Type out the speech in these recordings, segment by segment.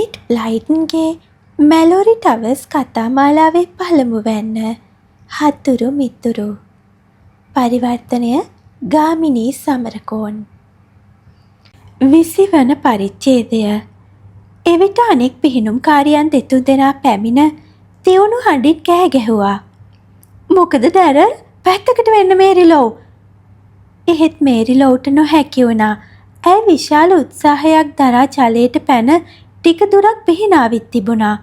එනිට් බ්ලයිටන්ගේ මැලෝරි towers කතාමාලාවේ පළමුවැන්න හතුරු මිතුරු පරිවර්තනය ගාමිණී සමරකෝන් 20 වන පරිච්ඡේදය. එවිට අනෙක් පිහිනුම්කාරියන් දෙතුන්දෙනා පැමිණ තියුණු හඬින් කෑ ගැහුවා. "මොකද ඩැරල්? පැත්තකට වෙන්න මේරිලෝ." එහෙත් මේරිලෝට නොහැකි වුණා. ඇය විශාල උත්සාහයක් දරා ජලයට පැන ටික දුරක් පිහිනාවිත් තිබුණා.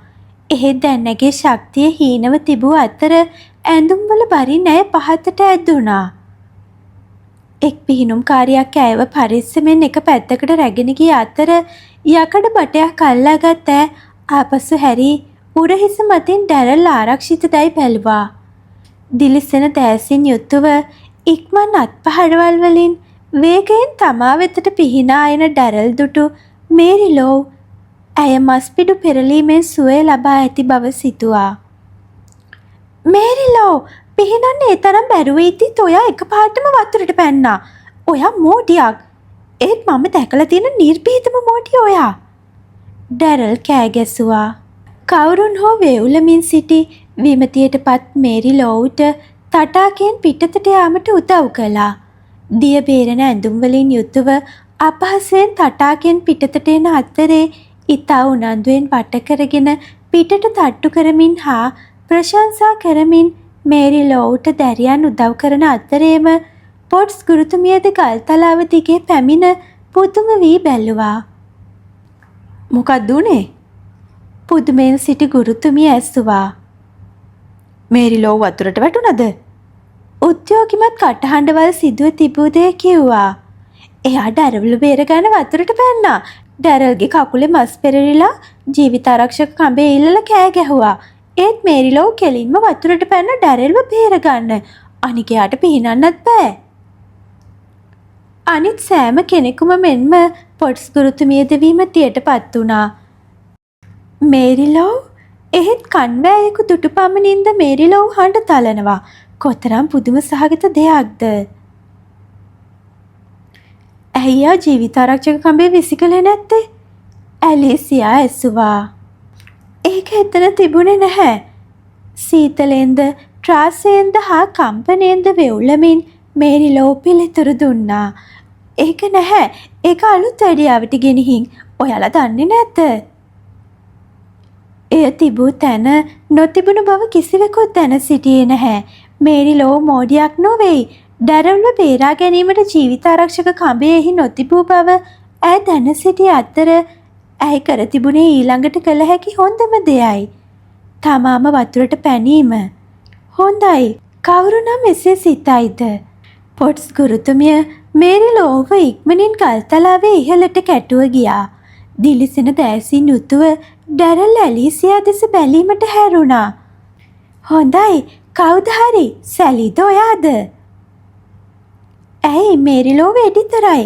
එහෙත් දැන් ඇගේ ශක්තිය හීනව තිබූ අතර ඇඳුම්වල බරින් ඇය පහතට ඇදුණා. එක් පිහිනුම්කාරියක් ඇයව පරිස්සමෙන් එක පැත්තකට රැගෙන ගිය අතර යකඩ බටයක් අල්ලාගත් ඇය ආපසු හැරී උරහිස මතින් ඩැරල් ආරක්ෂිතදැයි බැලුවා. දිලිසෙන දෑසින් යුතුව ඉක්මන් අත්පහරවල් වලින් වේගයෙන් තමා වෙතට පිහිනා එන ඩැරල් දුටු මේරිලෝ ඇය මස්පිඩු පෙරලීමෙන් සුවය ලබා ඇති බව සිතුවා. "මේරිලෝ, පිහිනන්න ඒ තරම් බැරුව ඉතිත් ඔයා එකපාරටම වතුරට පැන්නා. ඔයා මෝඩියක්. ඒත් මම දැකලා තියෙන නිර්භීතම මෝඩිය ඔයා." ඩැරල් කෑ ගැසුවා. කවුරුන් හෝ වේවුලමින් සිටි විමතියටපත් මේරිලෝට තටාකයෙන් පිටතට යාමට උදව් කළා. දිය බේරෙන ඇඳුම් වලින් යුතුව අපහසෙන් තටාකයෙන් පිටතට එන අතරේ ඉතා උනන්දුවෙන් වට කරගෙන පිටට තට්ටු කරමින් හා ප්‍රශංසා කරමින් මේරිලෝට දැරියන් උදව් කරන අතරේම පොට්ස් ගුරුතුමියද ගල්තලාව දිගේ පැමිණ පුදුම වී බැලුවා. "මොකක්ද උනේ?" පුදුමෙන් සිටි ගුරුතුමිය ඇසුවා. "මේරිලෝ වතුරට වැටුණද?" උද්‍යෝගිමත් කටහඬවල් සිදුව තිබූ දේ කිව්වා. "එයා ඩැරල්ව බේරගන්න වතුරට පැන්නා. ඩැරල්ගේ කකුලේ මස් පෙරලිලා ජීවිතාරක්ෂක කඹේ ඉල්ලලා කෑ ගැහුවා. ඒත් මේරිලෝ කෙලින්ම වතුරට පැන්න ඩැරල්ව බේරගන්න. අනික එයාට පිහිනන්නත් බෑ." අනිත් සෑම කෙනෙකුම මෙන්ම පොට්ස් ගුරුතුමියද විමතියටපත් වුණා. "මේරිලෝ!" එහෙත් කන්වැයකු දුටු පමණින්ද මේරිලෝ හඬ තලනවා. කොතරම් පුදුම සහගත දෙයක්ද! "ඇයියා ජීවිතාරක්ෂක කඹේ විසිකලේ නැත්තේ?" ඇලිසියා ඇසුවා. "ඒක එතන තිබුණේ නැහැ." සීතලෙන්ද ත්‍රාසයෙන්ද හා කම්පනයෙන්ද වෙවුලමින් මේරිලෝ පිළිතුරු දුන්නා. "ඒක නැහැ. ඒක අලුත් වැඩියාවට ගෙනihin. ඔයාලා දන්නේ නැද්ද?" එය තිබූ තැන නොතිබුණු බව කිසිවෙකුත් දැන සිටියේ නැහැ. මේරිලෝ මෝඩියක් නොවෙයි. ඩැරල්ව බේරා ගැනීමට ජීවිතාරක්ෂක කඹයෙහි නොතිබූ බව ඇය දැන සිටි අතර ඇය කර තිබුණේ ඊළඟට කළ හැකි හොඳම දෙයයි. තමාම වතුරට පැනීම. "හොඳයි, කවුරු නම් එසේ සිතයිද?" පොට්ස් ගුරුතුමිය මේරිලෝව ඉක්මනින් ගල්තලාවේ ඉහළට කැටුව ගියා. දිලිසෙන දෑසින් යුතුව ඩැරල් ඇලිසියා දෙස බැලීමට හැරුණා. "හොඳයි, කවුද හරි? සැලිද ඔයාද?" "ඇයි, මේරිලෝ වෙඩිතරයි.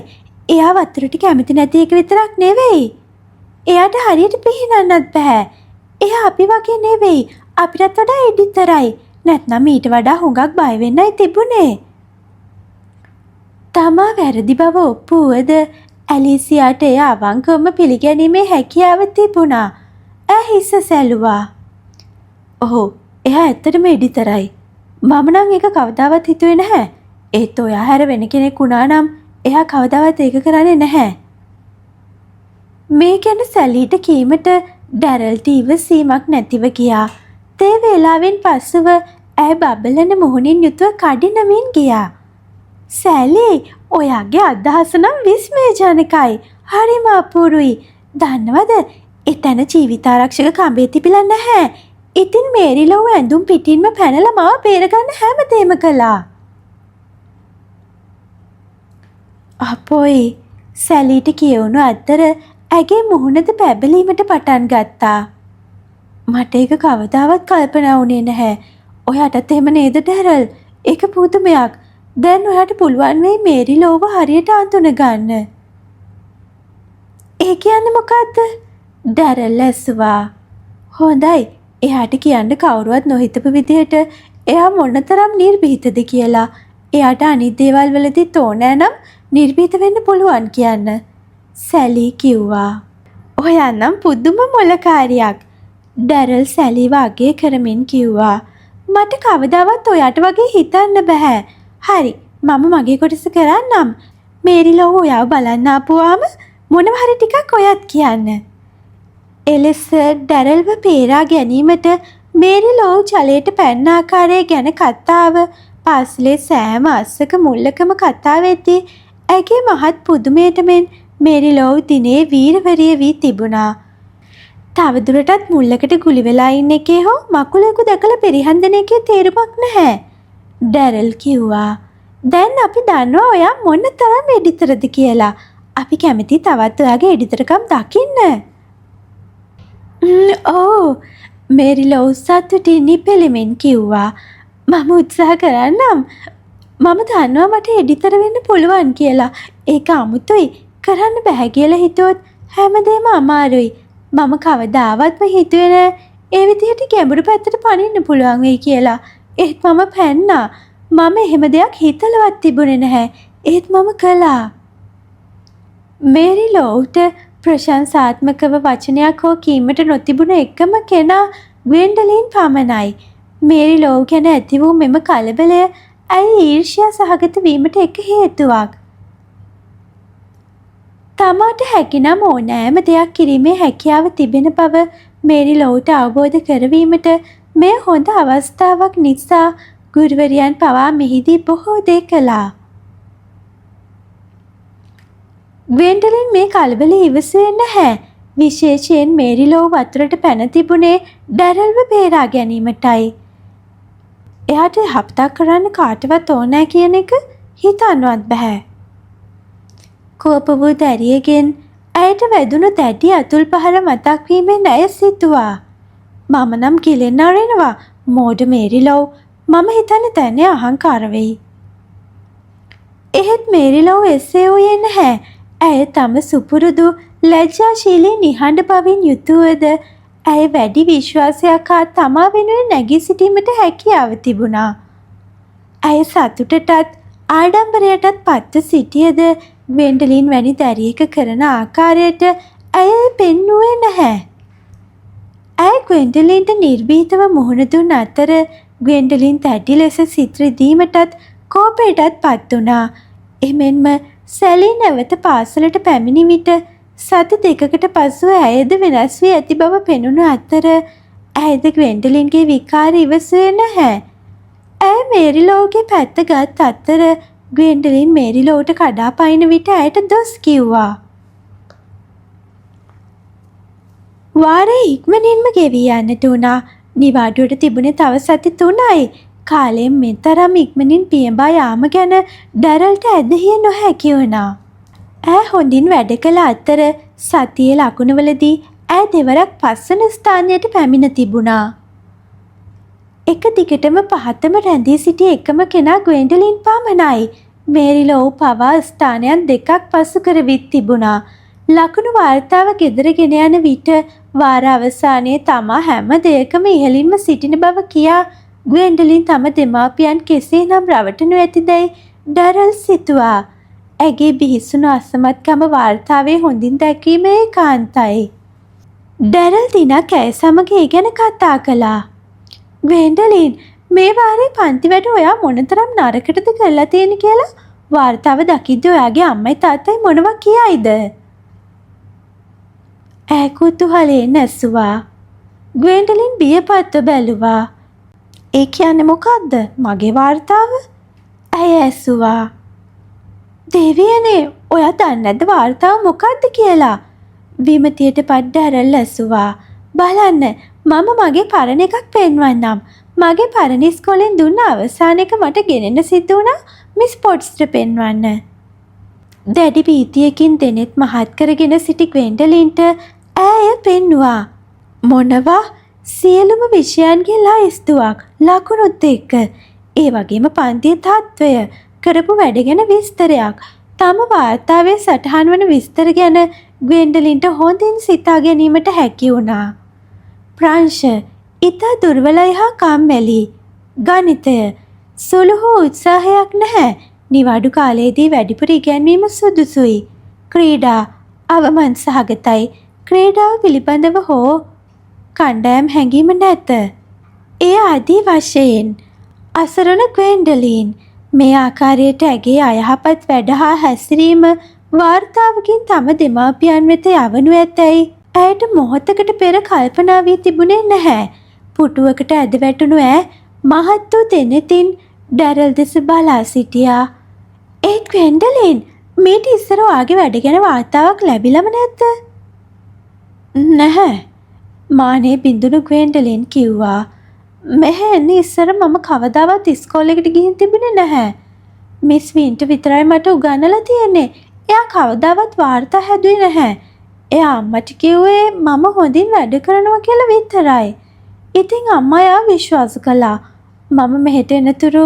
එයා වතුරට කැමති නැති එක විතරක් නෙවෙයි. එයාට හරියට පිහිනන්නත් බෑ. එයා අපි වගේ නෙවෙයි. අපිටත් වඩා එඩිතරයි. නැත්නම් ඊට වඩා හුඟක් බය වෙන්නයි තිබුණේ." තමා වැරදි බව ඔප්පු වුවද ඇලිසියාට එය අවංකවම පිළිගැනීමේ හැකියාව තිබුණා. ඇය හිස සැලුවා. "ඔහු, එයා ඇත්තටම එඩිතරයි. මම නම් ඒක කවදාවත් හිතුවේ නැහැ. ඒත් ඔයා හැර වෙන කෙනෙක් වුණා නම් එයා කවදාවත් ඒක කරන්නේ නැහැ." මේ ගැන සැලීට කීමට ඩැරල්ට ඉවසීමක් නැතිව ගියා. තේ වේලාවෙන් පසුව ඇය බබලන මුහුණින් යුතුව කඩිනමින් ගියා. "සැලි, ඔයාගේ අදහස නම් විස්මයජනකයි. හරිම අපූරුයි. දන්නවද, එතන ජීවිතාරක්ෂක කඹේ තිබිලා නැහැ. ඉතින් මේරිලෝ ඇඳුම් පිටින්ම පැනලා මාව බේරගන්න හැමදේම කළා." අපොයි, සැලීට කියවුණු අතර ඇගේ මුහුණද පැබලීමට පටන් ගත්තා. "මට ඒක කවදාවත් කල්පනා වුණේ නැහැ. ඔයාටත් එහෙම නේද ඩැරල්? ඒක පුදුමයක්. දැන් ඔයාට පුළුවන් වෙයි මේරිලෝව හරියට අඳුනගන්න." "ඒ කියන්නේ මොකද්ද?" ඩැරල් ඇසුවා. "හොඳයි, එයාට කියන්න කවුරුවත් නොහිතපු විදිහට එයා මොනතරම් නිර්භීතද කියලා. එයාට අනිත් දේවල් වලදීත් ඕනෑ නම් නිර්භීත වෙන්න පුළුවන් කියන්න." සැලි කිව්වා. ඔයා නම් පුදුම මොලකාරියක්. ඩැරල් සැලිව අගය කරමින් කිව්වා. මට කවදාවත් ඔයාට වගේ හිතන්න බෑ. හරි, මම මගේ කොටස කරන්නම්. මේරිලෝ ඔයාව බලන්න ආපුවාම මොනවා හරි ටිකක් ඔයත් කියන්න. එලෙස ඩැරල්ව පේරා ගැනීමට මේරිලෝ ජලයට පැන්න ආකාරය ගැන කතාව පාසලේ සෑම අස්සක මුල්ලකම කතා වෙද්දී ඇගේ මහත් පුදුමයට මෙන් මේරිලෝ දිනේ වීරවරිය වී තිබුණා. තවදුරටත් මුල්ලකට ගුලි වෙලා ඉන්න එකේ හෝ මකුලෙකු දැකලා පරිහන්දන එකේ තේරුමක් නැහැ. ඩැරල් කිව්වා. දැන් අපි දන්නවා ඔයා මොන තරම් එඩිතරද කියලා. අපි කැමති තවත් ඔයාගේ එඩිතරකම් දකින්න. ඔව්, මේරිලෝ සතුටින් නිපෙලෙමින් කිව්වා. මම උත්සාහ කරන්නම්. මම දන්නවා මට එඩිතර වෙන්න පුළුවන් කියලා. ඒක අමුතුයි. කරන්න බෑ කියලා හිතුවොත් හැමදේම අමාරුයි. මම කවදාවත්ම හිතුවේ නෑ ඒ විදිහට ගැඹුරු පැත්තට පනින්න පුළුවන් වෙයි කියලා. ඒත් මම පැන්නා. මම එහෙම දෙයක් හිතලවත් තිබුණේ නැහැ. ඒත් මම කළා. මේරිලෝට ප්‍රශංසාත්මකව වචනයක් හෝ කීමට නොතිබුණ එකම කෙනා ග්වෙන්ඩලින් පමණයි. මේරිලෝ ගැන ඇති වූ මෙම කලබලය ඇයි ඊර්ෂ්‍යා සහගත වීමට එක හේතුවක්. තමාට හැකිනම් ඕනෑම දෙයක් කිරීමේ හැකියාව තිබෙන බව මේරිලෝට අවබෝධ කරවීමට මෙය හොඳ අවස්ථාවක් නිසා ගුරුවරියන් පවා මෙහිදී බොහෝ දේ කළා. ග්වෙන්ඩලින් මේ කලබලය ඉවසුවේ නැහැ. විශේෂයෙන් මේරිලෝ වතුරට පැන තිබුණේ ඩැරල්ව බේරා ගැනීමටයි. එයාට හප්තා කරන්න කාටවත් ඕනෑ කියන එක හිතන්නවත් බෑ. කෝප වූ දැරියගෙන් ඇයට වැදුණු දැඩි අතුල් පහර මතක් වීමෙන් ඇය සිතුවා. මම නම් ගිලෙන්න අරිනවා. මෝඩ මේරිලෝ. මම හිතන්නේ දැන් එයා අහංකාර වෙයි. එහෙත් මේරිලෝ එසේ වූයේ නැහැ. ඇය තම සුපුරුදු ලැජ්ජාශීලී නිහඬ බවින් යුතුවද ඇය වැඩි විශ්වාසයක් හා තමා වෙනුවෙන් නැගී සිටීමට හැකියාව තිබුණා. ඇය සතුටටත් ආඩම්බරයටත් පත්ව සිටියද ග්වෙන්ඩලින් වැනි දැරියක කරන ආකාරයට ඇය පෙන්නුවේ නැහැ. ඇය ග්වෙන්ඩලින්ට නිර්භීතව මුහුණ දුන් අතර ග්වෙන්ඩලින් දැඩි ලෙස සිත් රිදීමටත් කෝපයටත් පත් වුණා. එමෙන්ම සැලී නැවත පාසලට පැමිණි විට සති දෙකකට පසුව ඇයද වෙනස් වී ඇති බව පෙනුණු අතර ඇයද ග්වෙන්ඩලින්ගේ විකාරය ඉවසුවේ නැහැ. ඇය මේරිලෝගේ පැත්ත ගත් අතර ග්වෙන්ඩලින් මේරිලෝට කඩා පනින විට ඇයට දොස් කිව්වා. වාරේ ඉක්මනින්ම ගෙවී යන්නට වුණා. නිවාඩුවට තිබුණේ තව සති 3යි. කාලයෙන් මෙතරම් ඉක්මනින් පියඹා යාම ගැන ඩැරල්ට ඇදහිය නොහැකි වුණා. ඇය හොඳින් වැඩ කළ අතර සතියේ ලකුණවලදී ඇය දෙවරක් පස්වන ස්ථානයට පැමිණ තිබුණා. එක දිගටම පහතම රැඳී සිටි එකම කෙනා ග්වෙන්ඩලින් පමණයි. මේරිලෝ පවා ස්ථානයන් දෙකක් පසු කරවිත් තිබුණා. ලකුණු වාර්තාව ගෙදර ගෙන යන විට වාර අවසානයේ තමා හැම දෙයකම ඉහළින්ම සිටින බව කියා ග්වෙන්ඩලින් තම දෙමාපියන් කෙසේනම් රවටනු ඇතිදැයි ඩැරල් සිතුවා. ඇගේ බිහිසුණු අසමත්කම වාර්තාවේ හොඳින් දැක්වීම ඒකාන්තයි. ඩැරල් දිනක් ඇය සමග ඒ ගැන කතා කළා. ග්වෙන්ඩලින්, මේ වාරේ පන්ති වැඩ ඔයා මොනතරම් නරකටද කරලා තියෙන කියලා වාර්තාව දකිද්දී ඔයාගේ අම්මයි තාත්තයි මොනවා කියයිද? ඇය කුතුහලයෙන් ඇසුවා. ග්වෙන්ඩලින් බියපත්ව බැලුවා. ඒ කියන්නේ මොකද්ද? මගේ වාර්තාව? ඇය ඇසුවා. දෙවියනේ, ඔයා දන්නේ නැද්ද වාර්තාව මොකද්ද කියලා? විමතියට පත් ඩැරල් ඇසුවා. බලන්න, මම මගේ පරණ එකක් පෙන්වන්නම්. මගේ පරණ ඉස්කෝලෙන් දුන්න අවසාන එක මට ගෙනෙන්න සිද්ධ වුණා මිස් පොට්ස්ට පෙන්වන්න. දැඩි භීතියකින් දෙනෙත් මහත් කරගෙන සිටි ග්වෙන්ඩලින්ට ඇය පෙන්නුවා. මොනවා? සියලුම විෂයන්ගේ ලයිස්තුවක්, ලකුණුත් එක්ක. ඒ වගේම පන්තියේ තත්ත්වය, කරපු වැඩ ගැන විස්තරයක්. තම වාර්තාවේ සටහන් වන විස්තර ගැන ග්වෙන්ඩලින්ට හොඳින් සිතා ගැනීමට හැකි වුණා. ප්‍රංශ ඉතා දුර්වලයි හා කම්මැලි. ගණිතය සුළු හෝ උත්සාහයක් නැහැ. නිවාඩු කාලයේදී වැඩිපුර ඉගැන්වීම සුදුසුයි. ක්‍රීඩා අවමන් සහගතයි. ක්‍රීඩාව පිළිබඳව හෝ කණ්ඩායම් හැඟීම නැත. ඒ ආදී වශයෙන් අසරණ ග්වෙන්ඩලින් මේ ආකාරයට ඇගේ අයහපත් වැඩ හා හැසිරීම වාර්තාවකින් තම දෙමාපියන් වෙත යවනු ඇතැයි ඇයට මොහොතකට පෙර කල්පනා වී තිබුණේ නැහැ. පුටුවකට ඇද වැටුණු මහත් වූ දෙනෙතින් ඩැරල් දෙස බලා සිටියා. ඒත් ග්වෙන්ඩලින් මීට ඉස්සර ඔයාගේ වැඩ ගැන වාර්තාවක් ලැබිලම නැද්ද? නැහැ. මානේ බිඳුණු ග්වෙන්ඩලින් කිව්වා. මෙහෙ එන්නේ ඉස්සර මම කවදාවත් ඉස්කෝලේකට ගිහින් තිබුණේ නැහැ. මිස් වින්ට විතරයි මට උගන්වලා තියෙන්නේ. එයා කවදාවත් වාර්තා හැදුවේ නැහැ. එයා අම්මට කිව්වේ මම හොඳින් වැඩ කරනවා කියලා විතරයි. ඉතින් අම්මා එයා විශ්වාස කළා. මම මෙහෙට එනතුරු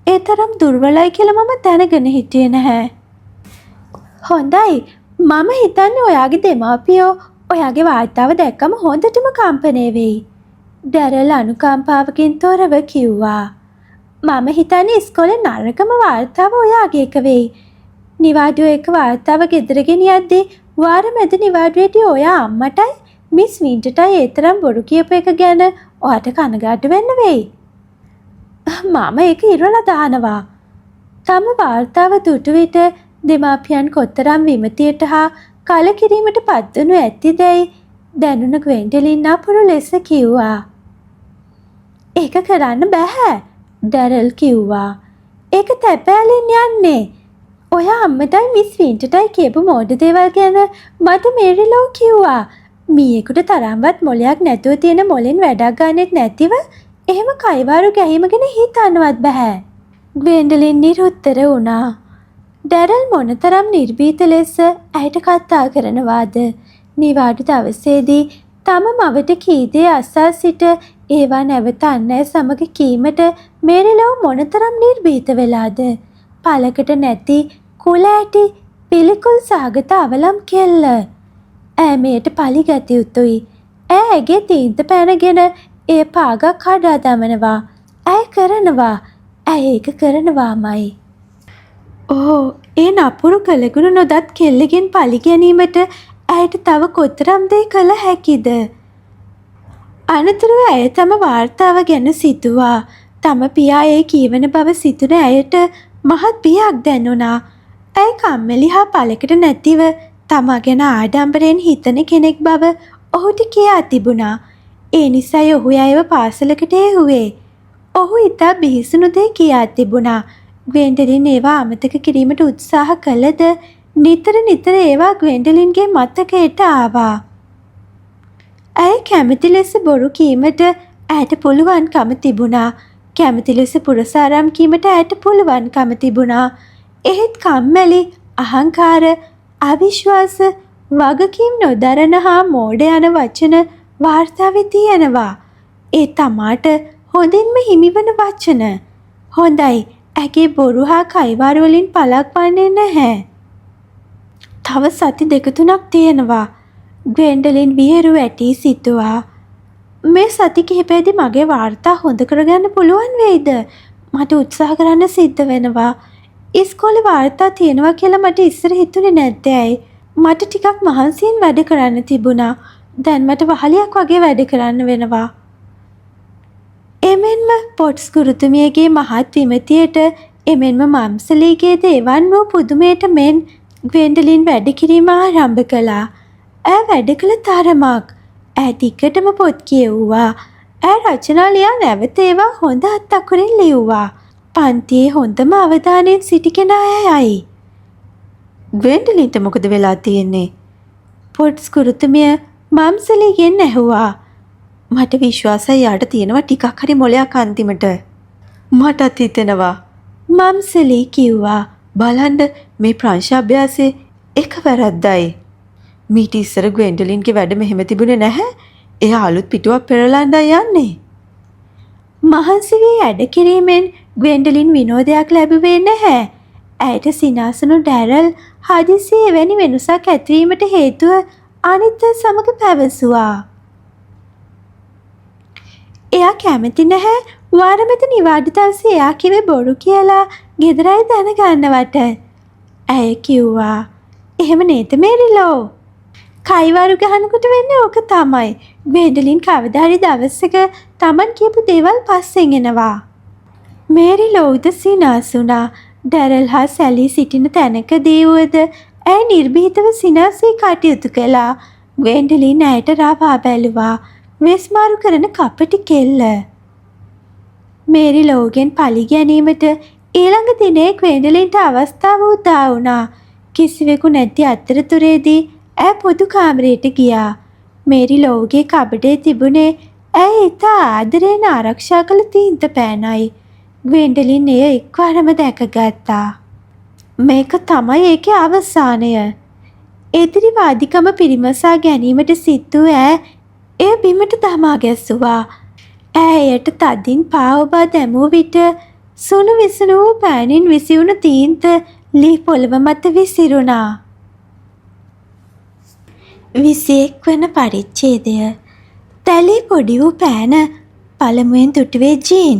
ඒ තරම් දුර්වලයි කියලා මම දැනගෙන හිටියේ නැහැ. හොඳයි. මම හිතන්නේ ඔයාගේ දෙමාපියෝ ඔයාගේ වාර්තාව දැක්කම හොඳටම කම්පණය වෙයි. ඩැරල් අනුකම්පාවකින් තොරව කිව්වා. මම හිතන්නේ ඉස්කෝලේ නරකම වාර්තාව ඔයාගේ එක වෙයි. නිවාඩුව එක වාර්තාව ගෙදර ගෙනියද්දී වාර මැද නිවාඩුවේදී ඔයා අම්මටයි මිස් වින්ටටයි ඒ තරම් බොරු කියපු එක ගැන ඔයාට කනගාටු වෙන්න වෙයි. මම ඒක ඉරලා දානවා. තම වාර්තාව දුටු විට දෙමාපියන් කොතරම් විමතියට හා කලකිරීමට පත්වනු ඇතිදැයි දැනුණ ග්වෙන්ඩලින් අපුරු ලෙස කිව්වා. ඒක කරන්න බැහැ, ඩැරල් කිව්වා. ඒක තැපෑලෙන් යන්නේ. ඔයා අම්මටයි මිස් වින්ටටයි කියපු මෝඩ දේවල් ගැන මට මේරිලෝ කිව්වා. මීයෙකුට තරම්වත් මොලයක් නැතුව තියෙන මොලෙන් වැඩක් ගන්නෙත් නැතිව එහෙම කයිවාරු ගැහිම ගැන හිතන්නවත් බෑ. ග්වෙන්ඩලින් නිරුත්තර වුණා. ඩැරල් මොනතරම් නිර්භීත ලෙස ඇයට කතා කරනවාද? නිවාඩු දවසේදී තම මවට කී දේ අසා සිට ඒවා නැවත අන් අය සමග කීමට මේරිලෝ මොනතරම් නිර්භීත වෙලාද? පළකට නැති කුල ඇටි පිළිකුල් සහගත අවලම් කෙල්ල. ඈ මෙයට පලිගත යුතුයි. ඈ ඇගේ තීන්ත පැනගෙන ඒ පාගක් කඩා දමනවා. ඇය කරනවා. ඇය ඒක කරනවාමයි. ඕ ඒ නපුරු කළගුණ නොදත් කෙල්ලගෙන් පලි ගැනීමට ඇයට තව කොතරම් දේ කළ හැකිද? අනතුරුව ඇය තම වාර්තාව ගැන සිතුවා. තම පියා ඒ කියවන බව සිතුන ඇයට මහත් බියක් දැනුණා. ඇය කම්මැලි හා පළකට නැතිව තමා ගැන ආඩම්බරයෙන් හිතන කෙනෙක් බව ඔහුට කියා තිබුණා. ඒ නිසායි ඔහු ඇයව පාසලකට එව්වේ. ඔහු ඉතා බිහිසුණු දේ කියා තිබුණා. ග්වෙන්ඩලින් ඒවා අමතක කිරීමට උත්සාහ කළද නිතර ඒවා ග්වෙන්ඩලින්ගේ මතකයට ආවා. ඇය කැමති ලෙස බොරු කීමට ඇයට පුළුවන්කම තිබුණා. කැමති ලෙස පුරසාරම් කීමට ඇයට පුළුවන්කම තිබුණා. එහෙත් කම්මැලි, අහංකාර, අවිශ්වාස, වගකීම් නොදරන හා මෝඩ යන වචන වාර්තාවේ තියෙනවා. ඒ තමාට හොඳින්ම හිමිවන වචන. හොඳයි, ඇගේ බොරු හා කයිවාරු වලින් පළක් වන්නේ නැහැ. තව සති දෙක තුනක් තියෙනවා. ග්වෙන්ඩලින් විහිරු වැටී සිතුවා. මේ සති කිහිපෙදී මගේ වාර්තා හොඳ කරගන්න පුළුවන් වෙයිද? මට උත්සාහ කරන්න සිද්ධ වෙනවා. ඉස්කෝලේ වාර්තා තියෙනවා කියලා මට ඉස්සර හිතුනේ නැත්තේ. මට ටිකක් මහන්සියෙන් වැඩ කරන්න තිබුණා. දැන් මට වහලියක් වගේ වැඩ කරන්න වෙනවා. එමෙන්ම පොට්ස් ගුරුතුමියගේ මහත් විමතියට එමෙන්ම මම්සලීගේ දේවන් වූ පුදුමයට මෙන් ග්වෙන්ඩලින් වැඩ කිරීම ආරම්භ කළා. ඇය වැඩ කළ තරමක්. ඇය ටිකටම පොත් කියවුවා. ඇය රචනා ලියා නැවත ඒවා හොඳ අත්අකුරින් ලියුවා. පන්තියේ හොඳම අවධානයෙන් සිටි කෙනා ඇයයි. ග්වෙන්ඩලින්ට මොකද වෙලා තියෙන්නේ? පොට්ස් ගුරුතුමිය මම්සලීගෙන් ඇහුවා. මට විශ්වාසයි යාට තියෙනවා ටිකක් හරි මොලයක් අන්තිමට. මටත් හිතෙනවා, මම්සලී කිව්වා. බලන්න මේ ප්‍රංශ අභ්‍යාසයේ එක වැරද්දයි. මීට ඉස්සර ග්වෙන්ඩලින්ගේ වැඩ මෙහෙම තිබුණේ නැහැ. එයා අලුත් පිටුවක් පෙරලන්නයි යන්නේ. මහන්සි වී වැඩ කිරීමෙන් ග්වෙන්ඩලින් විනෝදයක් ලැබුවේ නැහැ. ඇයට සිනාසුණු ඩැරල් හදිසියේ එවැනි වෙනසක් ඇතිවීමට හේතුව අනිත් සමග පැවසුවා. එයා කැමති නැහැ වාරමෙත නිවාඩු දවසේ එයා කිව්වේ බොරු කියලා ගෙදරයි දැනගන්නවට. ඇය කිව්වා. එහෙම නේද මේරිලෝ? කයිවාරු ගහනකොට වෙන්නේ ඕක තමයි. ග්වෙන්ඩලින් කවදා හරි දවසක Taman කියපු දේවල් පස්සෙන් එනවා. මේරි ලෝවිද සිනාසුණා. ඩැරල් හා සැලී සිටින තැනකදී වුවද ඇය නිර්භීතව සිනාසී කටයුතු කළා. ග්වෙන්ඩලින් ඇයට රවා බැලුවා. වෙස්මාරු කරන කපටි කෙල්ල. මේරි ලෝගෙන් පලි ගැනීමට ඊළඟ දිනේ ග්වෙන්ඩලින්ට අවස්ථාව උදා වුණා. කිසිවෙකු නැති අතරතුරේදී ඇය පොදු කාමරයට ගියා. මේරි ලෝගේ කබඩේ තිබුණේ ඇය ඉතා ආදරයෙන් ආරක්ෂා කළ තීන්ත පෑනයි. ග්වෙන්ඩලින් එය එක්වරම දැකගත්තා. මේක තමයි ඒකේ අවසානය. එදිරිවාදිකම පිරිමසා ගැනීමට සිත් වූ ඇය එය බිමට දමා ගැස්සුවා. ඇයට තදින් පාවබා දැමූ විට සුණු විසුණු වූ පෑනින් විසිවුණු තීන්ත ලී පොළව මත විසිරුණා. 21 වන පරිච්ඡේදය. තැලී පොඩි වූ පෑන පළමුවෙන් දුටුවේ ජීන්.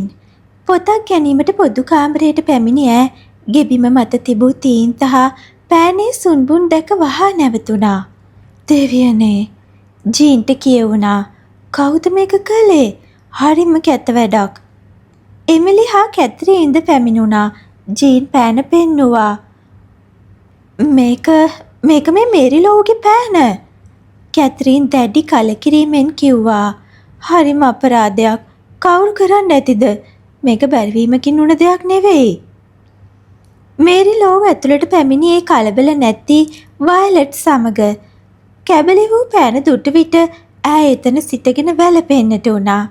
පොතක් ගැනීමට පොදු කාමරයට පැමිණි ඇය ගෙබිම මත තිබූ තීන්ත හා පෑනේ සුන්බුන් දැක වහා නැවතුණා. දෙවියනේ, ජීන්ට කියවුණා. කවුද මේක කළේ? හරිම කැත වැඩක්. එමිලි හා කැත්රීන්ද පැමිණුණා. ජීන් පෑන පෙන්නුවා. මේක මේ මේරි ලෝගේ පෑන. කැත්රීන් දැඩි කලකිරීමෙන් කිව්වා. හරිම අපරාධයක්. කවුරු කරන්නේ නැතිද? මේක බැරිවීමකින් වුණ දෙයක් නෙවෙයි. මේරි ලෝව ඇතුළට පැමිණි ඒ කලබල නැති වයලට් සමග කැබලි වූ පෑන දුටු විට ඈ එතන සිටගෙන වැළපෙන්නට වුණා.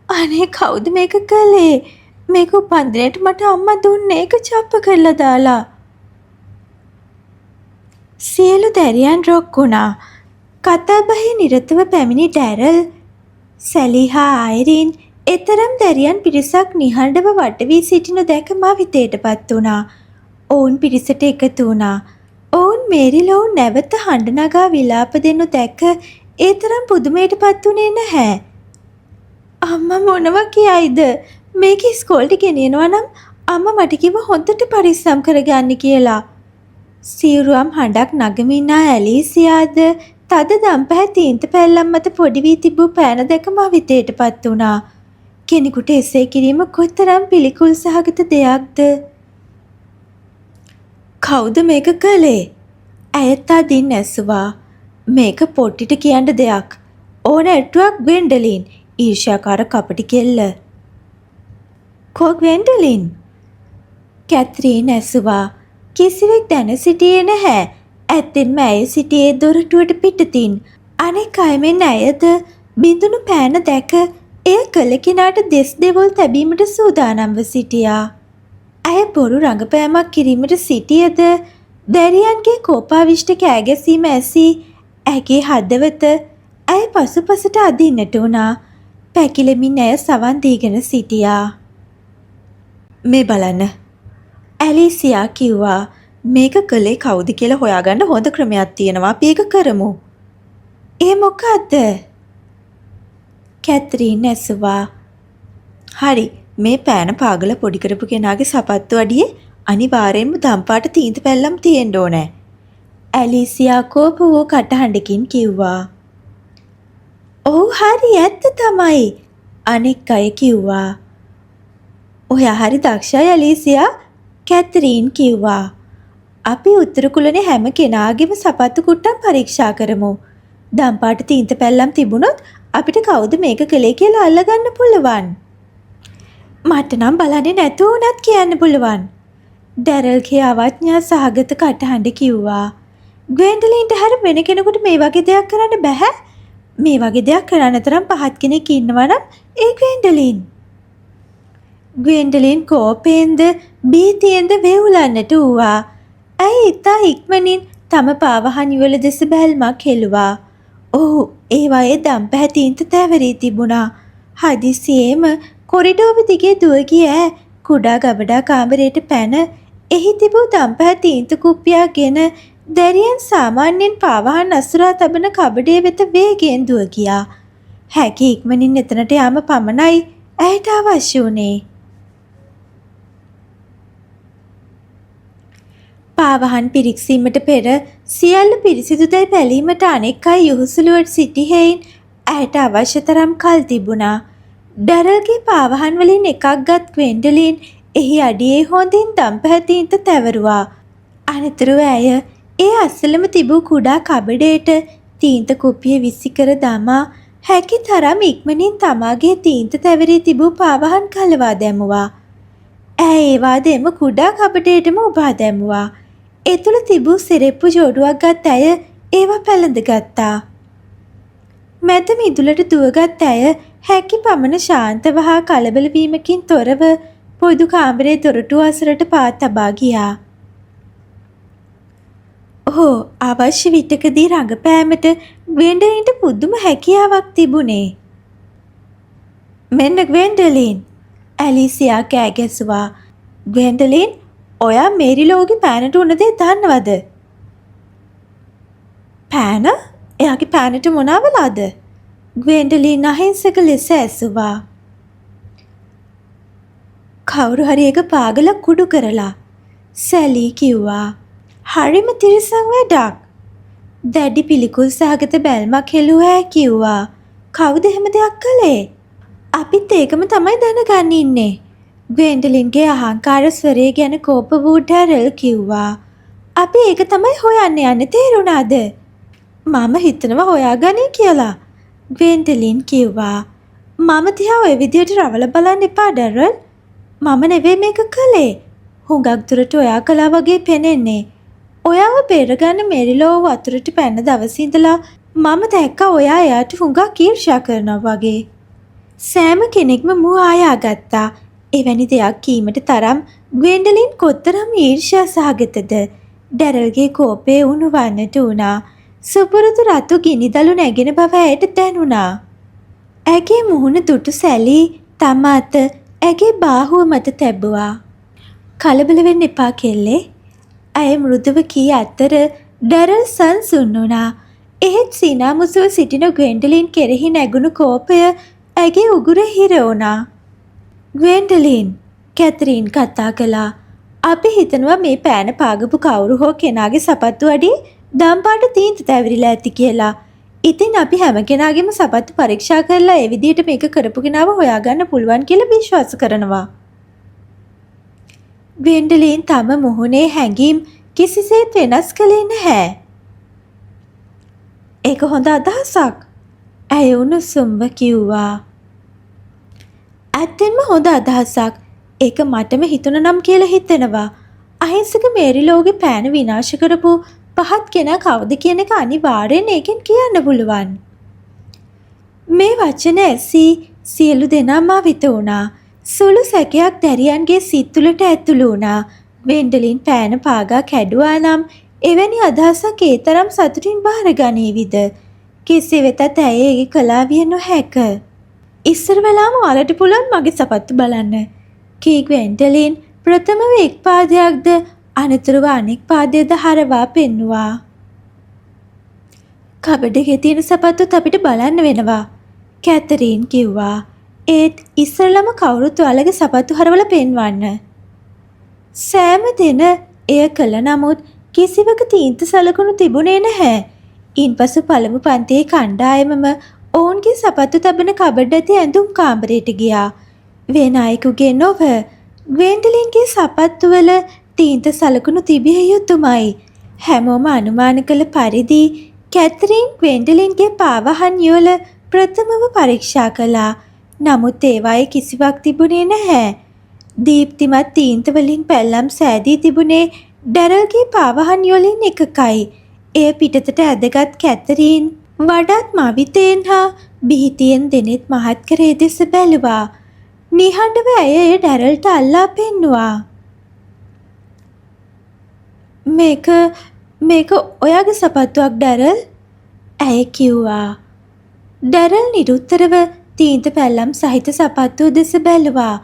අනේ කවුද මේක කළේ? මේක උපන්දිනේට මට අම්මා දුන්නේ. ඒක චප්ප කරලා දාලා. සියලු දැරියන් රොක් වුණා. කතාබහේ නිරතව පැමිණි ඩැරල්, සැලි හා අයිරින් එතරම් දැරියන් පිරිසක් නිහඬව වට වී සිටිනු දැක මවිතයටපත් වුණා. ඔවුන් පිරිසට එකතු වුණා. ඔවුන් මේරි ලෝව නැවත හඬ නගා විලාප දෙනු දැක ඒ තරම් පුදුමයටපත් වුණේ නැහැ. අම්මා මොනවා කියයිද? මේක ඉස්කෝලේට ගෙනියනවා නම් අම්මා මට කිව්ව හොඳට පරිස්සම් කරගන්න කියලා. සියුරුම් හඬක් නගමින් ඇලීසියාද තද දම්පැහැ තීන්ත පැල්ලම් මත පොඩි වී තිබූ පෑන දැක මවිතයටපත් වුණා. කෙනෙකුට එසේ කිරීම කොතරම් පිළිකුල් සහගත දෙයක්ද? කවුද මේක කළේ? ඇය තදින් ඇසුවා. මේක පොට්ටිට කියන්න දෙයක්. ඕන ඇටුවක් ග්වෙන්ඩලින්. ඊර්ෂ්‍යාකාර කපටි කෙල්ල. කෝ ග්වෙන්ඩලින්? කැත්රීන් ඇසුවා. කිසිවෙක් දැන සිටියේ නැහැ. ඇත්තෙන්ම ඇය සිටියේ දොරටුවට පිටතින්. අනෙක් අය මෙන් ඇයද බිඳුණු පෑන දැක එය කළ කෙනාට දෙස් දෙවොල් තැබීමට සූදානම්ව සිටියා. ඇය බොරු රඟපෑමක් කිරීමට සිටියද දැරියන්ගේ කෝපාවිෂ්ඨ කෑගැසීම ඇසී ඇගේ හදවත ඇය පසුපසට අදින්නට වුණා. පැකිලෙමින් ඇය සවන් දීගෙන සිටියා. මේ බලන්න, ඇලිසියා කිව්වා. මේක කළේ කවුද කියලා හොයාගන්න හොඳ ක්‍රමයක් තියෙනවා. අපි ඒක කරමු. ඒ මොකද්ද? කැත්රීන් ඇසුවා. හරි, මේ පෑන පාගල පොඩි කරපු කෙනාගේ සපත්තු අඩියේ අනිවාර්යෙන්ම දම්පාට තීන්ත පැල්ලම් තියෙන්න ඕනේ. ඇලිසියා කෝප වූ කටහඬකින් කිව්වා. ඔව් හරි, ඇත්ත තමයි. අනෙක් අය කිව්වා. ඔයා හරි දක්ෂයි ඇලිසියා, කැත්රීන් කිව්වා. අපි උත්තර කුලනේ හැම කෙනාගේම සපත්තු කුට්ටම් පරීක්ෂා කරමු. දම්පාට තීන්ත පැල්ලම් තිබුණොත් අපිට කවුද මේක කළේ කියලා අල්ලගන්න පුළුවන්. මට නම් බලන්නේ නැතුව උනත් කියන්න පුළුවන්. ඩැරල්ගේ අවඥා සහගත කටහඬ කිව්වා. ග්වෙන්ඩලින්ට හැර වෙන කෙනෙකුට මේ වගේ දෙයක් කරන්න බෑ. මේ වගේ දෙයක් කරන්න තරම් පහත් කෙනෙක් ඉන්නවා නම් ඒ ග්වෙන්ඩලින්. ග්වෙන්ඩලින් කෝපෙන්ද බීතියෙන්ද වේවුලන්නට වූවා. ඇයි ඉතා ඉක්මනින් තම පාවහනිවල දෙස බැල්මක් හෙළුවා. ඔහු ඒවායේ දම්පැහැ තීන්ත තැවරී තිබුණා. හදිසියේම කොරිඩෝව දිගේ දුව ගිය ඈ කුඩා ගබඩා කාමරයට පැන එහි තිබූ දම්පැහැ තීන්ත කුප්පියාගෙන දැරියන් සාමාන්‍යයෙන් පාවහන් අසුරා තබන කබඩේ වෙත වේගයෙන් දුව ගියා. හැකි ඉක්මනින් එතනට යාම පමණයි ඇයට අවශ්‍ය වුණේ. පාවහන් පිරික්සීමට පෙර සියල්ල පිරිසිදුදැයි බැලීමට අනෙක් අය යොහුසුලුවට සිටි හේයින් ඇයට අවශ්‍ය තරම් කල් තිබුණා. ඩැරල්ගේ පාවහන් වලින් එකක් ගත් ග්වෙන්ඩලින් එහි අඩියේ හොඳින් දම් පැහැතීන්ට තැවරුවා. අනතුරුව ඇය ඒ අස්සලම තිබූ කුඩා කබඩේට තීන්ත කුප්පිය විසිකර දමා හැකි තරම් ඉක්මනින් තමාගේ තීන්ත තැවරී තිබූ පාවහන් කලවා දැමුවා. ඇය ඒවා දෙම කුඩා කබඩේටම උබා දැමුවා. ඒ තුළ තිබූ සිරෙප්පු ජෝඩුවක් ගත් ඇය ඒවා පැළඳ ගත්තා. මැද මිදුලට දුවගත් ඇය හැකි පමණ ශාන්තව හා කලබල වීමකින් තොරව පොදු කාමරයේ දොරටුව අසලට පා තබා ගියා. ඔහු අවශ්‍ය විටකදී රඟපෑමට ග්වෙන්ඩලින්ට පුදුම හැකියාවක් තිබුණේ. මෙන්න ග්වෙන්ඩලින්, ඇලිසියා කෑ ගැසුවා. ග්වෙන්ඩලින්, ඔයා මේරිලෝගේ පෑනට උන දේ දන්නවද? පෑන? එයාගේ පෑනට මොනවා වෙලාද? ග්වෙන්ඩලින් අහිංසක ලෙස ඇසුවා. කවුරු හරි එක පාගල කුඩු කරලා, සැලි කිව්වා. හරිම තිරිසන් වැඩක්. දැඩි පිළිකුල් සහගත බැල්මක් හෙළුවා කිව්වා. කවුද එහෙම දෙයක් කළේ? අපිත් ඒකම තමයි දැනගන්න ඉන්නේ. ග්වෙන්ඩලින්ගේ අහංකාර ස්වරය ගැන කෝප වූ ඩැරල් කිව්වා. අපි ඒක තමයි හොයන්න යන්නේ, තේරුණාද? මම හිතනවා හොයාගනී කියලා. ග්වෙන්ඩලින් කිව්වා. මම තියා ඔය විදියට රවල බලන්න එපා ඩැරල්. මම නෙවෙයි මේක කළේ. හුඟක් දුරට ඔයා කළා වගේ පෙනෙන්නේ. ඔයාව බේරගන්න මෙරිලෝ වතුරට පැන්න දවසේ ඉඳලා මම දැක්කා ඔයා එයාට හුඟක් ඊර්ෂ්‍යා කරනවා වගේ. සෑම කෙනෙක්ම මුව ආයා ගත්තා. එවැනි දෙයක් කීමට තරම් ග්වෙන්ඩලින් කොතරම් ඊර්ෂ්‍යා සහගතද? ඩැරල්ගේ කෝපය උණුවන්නට වුණා. සුපුරුදු රතු ගිනිදළු නැගෙන බව ඇයට දැනුණා. ඇගේ මුහුණ දුටු සැලි තම අත ඇගේ බාහුව මත තැබුවා. කලබල වෙන්න එපා කෙල්ලේ. ඇය මෘදුව කී අතර ඩැරල් සංසුන් වුණා. එහෙත් සීනාමුසුව සිටින ග්වෙන්ඩලින් කෙරෙහි නැගුණු කෝපය ඇගේ උගුරේ හිර වුණා. ග්වෙන්ඩලින්, කැතරීන් කතා කළා. අපි හිතනවා මේ පෑන පාගපු කවුරු හෝ කෙනාගේ සපත්තු අඩි දම්පාට තීන්ත තැවරිලා ඇති කියලා. ඉතින් අපි හැම කෙනාගේම සපත්තු පරීක්ෂා කරලා ඒ විදිහට මේක කරපු කෙනාව හොයාගන්න පුළුවන් කියලා විශ්වාස කරනවා. ග්වෙන්ඩලින් තම මුහුණේ හැඟීම් කිසිසේත් වෙනස් කළේ නැහැ. ඒක හොඳ අදහසක්. ඇය උණුසුම්ව කිව්වා. ඇත්තෙන්ම හොඳ අදහසක්. ඒක මටම හිතුණ නම් කියලා හිතෙනවා. අහිංසක මේරිලෝගේ පෑන විනාශ කරපු පහත් කෙනා කවුද කියන එක අනිවාර්යෙන් ඒකෙන් කියන්න පුළුවන්. මේ වචන ඇසී සියලු දෙනා මවිත වුණා. සුළු සැකයක් දැරියන්ගේ සිත් තුළට ඇතුළු වුණා. ග්වෙන්ඩලින් පෑන පාගා කැඩුවා නම් එවැනි අදහසක් ඒ තරම් සතුටින් බාරගනීවිද? කෙසේ වෙතත් ඇය ඒ කළා විය නොහැක. ඉස්සර වෙලාම ඔයාලට පුළුවන් මගේ සපත්තු බලන්න. කී ග්වෙන්ඩලින් ප්‍රථමව එක් පාදයක්ද අනතුරුව අනෙක් පාදයද හරවා පෙන්නුවා. කබඩේ තියෙන සපත්තුත් අපිට බලන්න වෙනවා, කැතරීන් කිව්වා. ඒත් ඉස්සරළම කවුරුත් ඔයාලගේ සපත්තු හරවලා පෙන්වන්න. සෑම දින එය කළ නමුත් කිසිවක තීන්ත සලකුණු තිබුණේ නැහැ. ඉන්පසු පළමු පන්තියේ කණ්ඩායමම ඔවුන්ගේ සපත්තු තබන කබඩ ඇති ඇඳුම් කාමරයට ගියා. වෙන අයෙකුගේ නොව ග්වෙන්ඩලින්ගේ සපත්තුවල තීන්ත සලකුණු තිබිය යුතුමයි. හැමෝම අනුමාන කළ පරිදි කැතරීන් ග්වෙන්ඩලින්ගේ පාවහන් යුවල ප්‍රථමව පරීක්ෂා කළා. නමුත් ඒවායේ කිසිවක් තිබුණේ නැහැ. දීප්තිමත් තීන්ත වලින් පැල්ලම් සෑදී තිබුණේ ඩැරල්ගේ පාවහන් යුවලින් එකකයි. එය පිටතට ඇදගත් කැතරීන් වඩාත් මවිතයෙන් හා බිහිතියෙන් දෙනෙත් මහත් කර ඒ දෙස බැලුවා. නිහඬව ඇය එය ඩැරල්ට අල්ලා පෙන්නුවා. මේක ඔයාගේ සපත්තුවක් ඩැරල්? ඇය කිව්වා. ඩැරල් නිරුත්තරව තීන්ත පැල්ලම් සහිත සපත්තුව දෙස බැලුවා.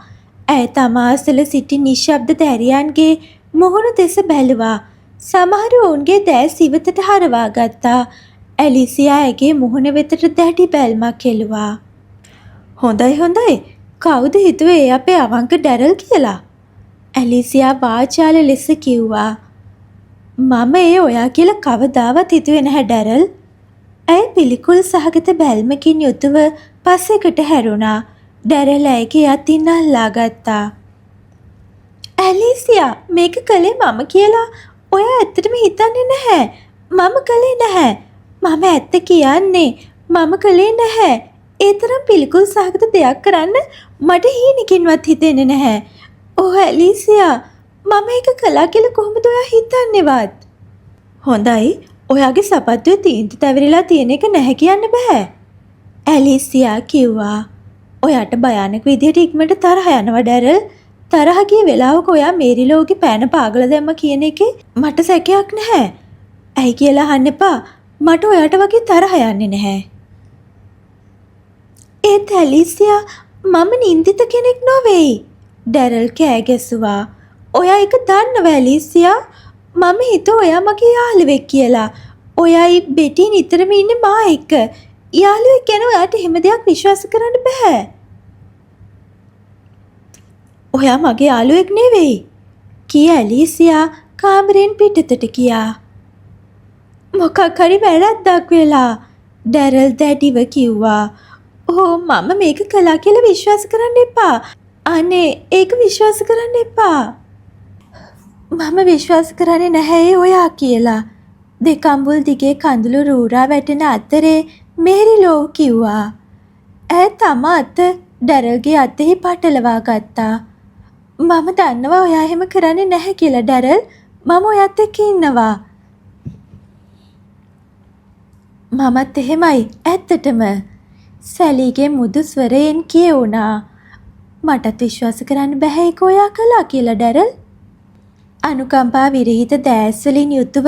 ඇය තමා අසල සිටි නිශ්ශබ්ද දැරියන්ගේ මුහුණ දෙස බැලුවා. සමහර ඔවුන්ගේ දෑස් ඉවතට හරවා ගත්තා. ඇලිසියා ඇගේ මුහුණ වෙතට දැඩි බැල්මක් හෙළුවා. හොඳයි. කවුද හිතුවේ ඒ අපේ අවංක ඩැරල් කියලා? ඇලිසියා වාචාල ලෙස කිව්වා. මම ඒ ඔයා කියලා කවදාවත් හිතුවේ නැහැ ඩැරල්. ඇය පිළිකුල් සහගත බැල්මකින් යුතුව පස්සෙකට හැරුණා. ඩැරල් ඇයගේ අතින් අල්ලා ගත්තා. ඇලිසියා, මේක කළේ මම කියලා ඔයා ඇත්තටම හිතන්නේ නැහැ. මම කළේ නැහැ. මම ඇත්ත කියන්නේ. මම කළේ නැහැ. ඒ තරම් පිළිකුල් සහගත දෙයක් කරන්න මට හීනකින්වත් හිතෙන්නේ නැහැ. ඔව් ඇලිසියා, මම ඒක කළා කියලා කොහොමද ඔයා හිතන්නේවත්? හොඳයි, ඔයාගේ සපත්තුවේ තීන්ත තැවිරිලා තියෙන එක නැහැ කියන්න බෑ. ඇලිසියා කිව්වා. ඔයාට භයානක විදියට ඉක්මනට තරහ යනවා ඩැරල්. තරහ ගිය වෙලාවක ඔයා මේරිලෝගේ පෑන පාගල දැම්ම කියන එකේ මට සැකයක් නැහැ. ඇයි කියලා අහන්න එපා. මට ඔයාට වගේ තරහ යන්නේ නැහැ. ඒත් ඇලිසියා, මම නින්දිත කෙනෙක් නොවෙයි. ඩැරල් කෑ ගැසුවා. ඔයා ඒක දන්නව ඇලිසියා? මම හිතුවා ඔයා මගේ යාළුවෙක් කියලා. ඔයයි බෙටි නිතරම ඉන්නේ මා එක්ක. යාළුවෙක් ගැන ඔයාට එහෙම දෙයක් විශ්වාස කරන්න බෑ. ඔයා මගේ යාළුවෙක් නෙවෙයි. කී ඇලිසියා කාමරෙන් පිටතට ගියා. මොකක් හරි වැරද්දක් වෙලා, ඩැරල් දැඩිව කිව්වා. ඕ මම මේක කළා කියලා විශ්වාස කරන්න එපා. අනේ ඒක විශ්වාස කරන්න එපා. මම විශ්වාස කරන්නේ නැහැ ඔයා කියලා. දෙකම්බුල් දිගේ කඳුළු රූරා වැටෙන අතරේ මේරිලෝ කිව්වා. ඈ තම අත ඩැරල්ගේ අතෙහි පටලවා ගත්තා. මම දන්නවා ඔයා එහෙම කරන්නේ නැහැ කියලා ඩැරල්. මම ඔයත් එක්ක ඉන්නවා. මමත් එහෙමයි ඇත්තටම. සැලීගේ මුදු ස්වරයෙන් කියවුණා. මටත් විශ්වාස කරන්න බෑ ඒක ඔයා කළා කියලා ඩැරල්. අනුකම්පා විරහිත දෑස් වලින් යුතුව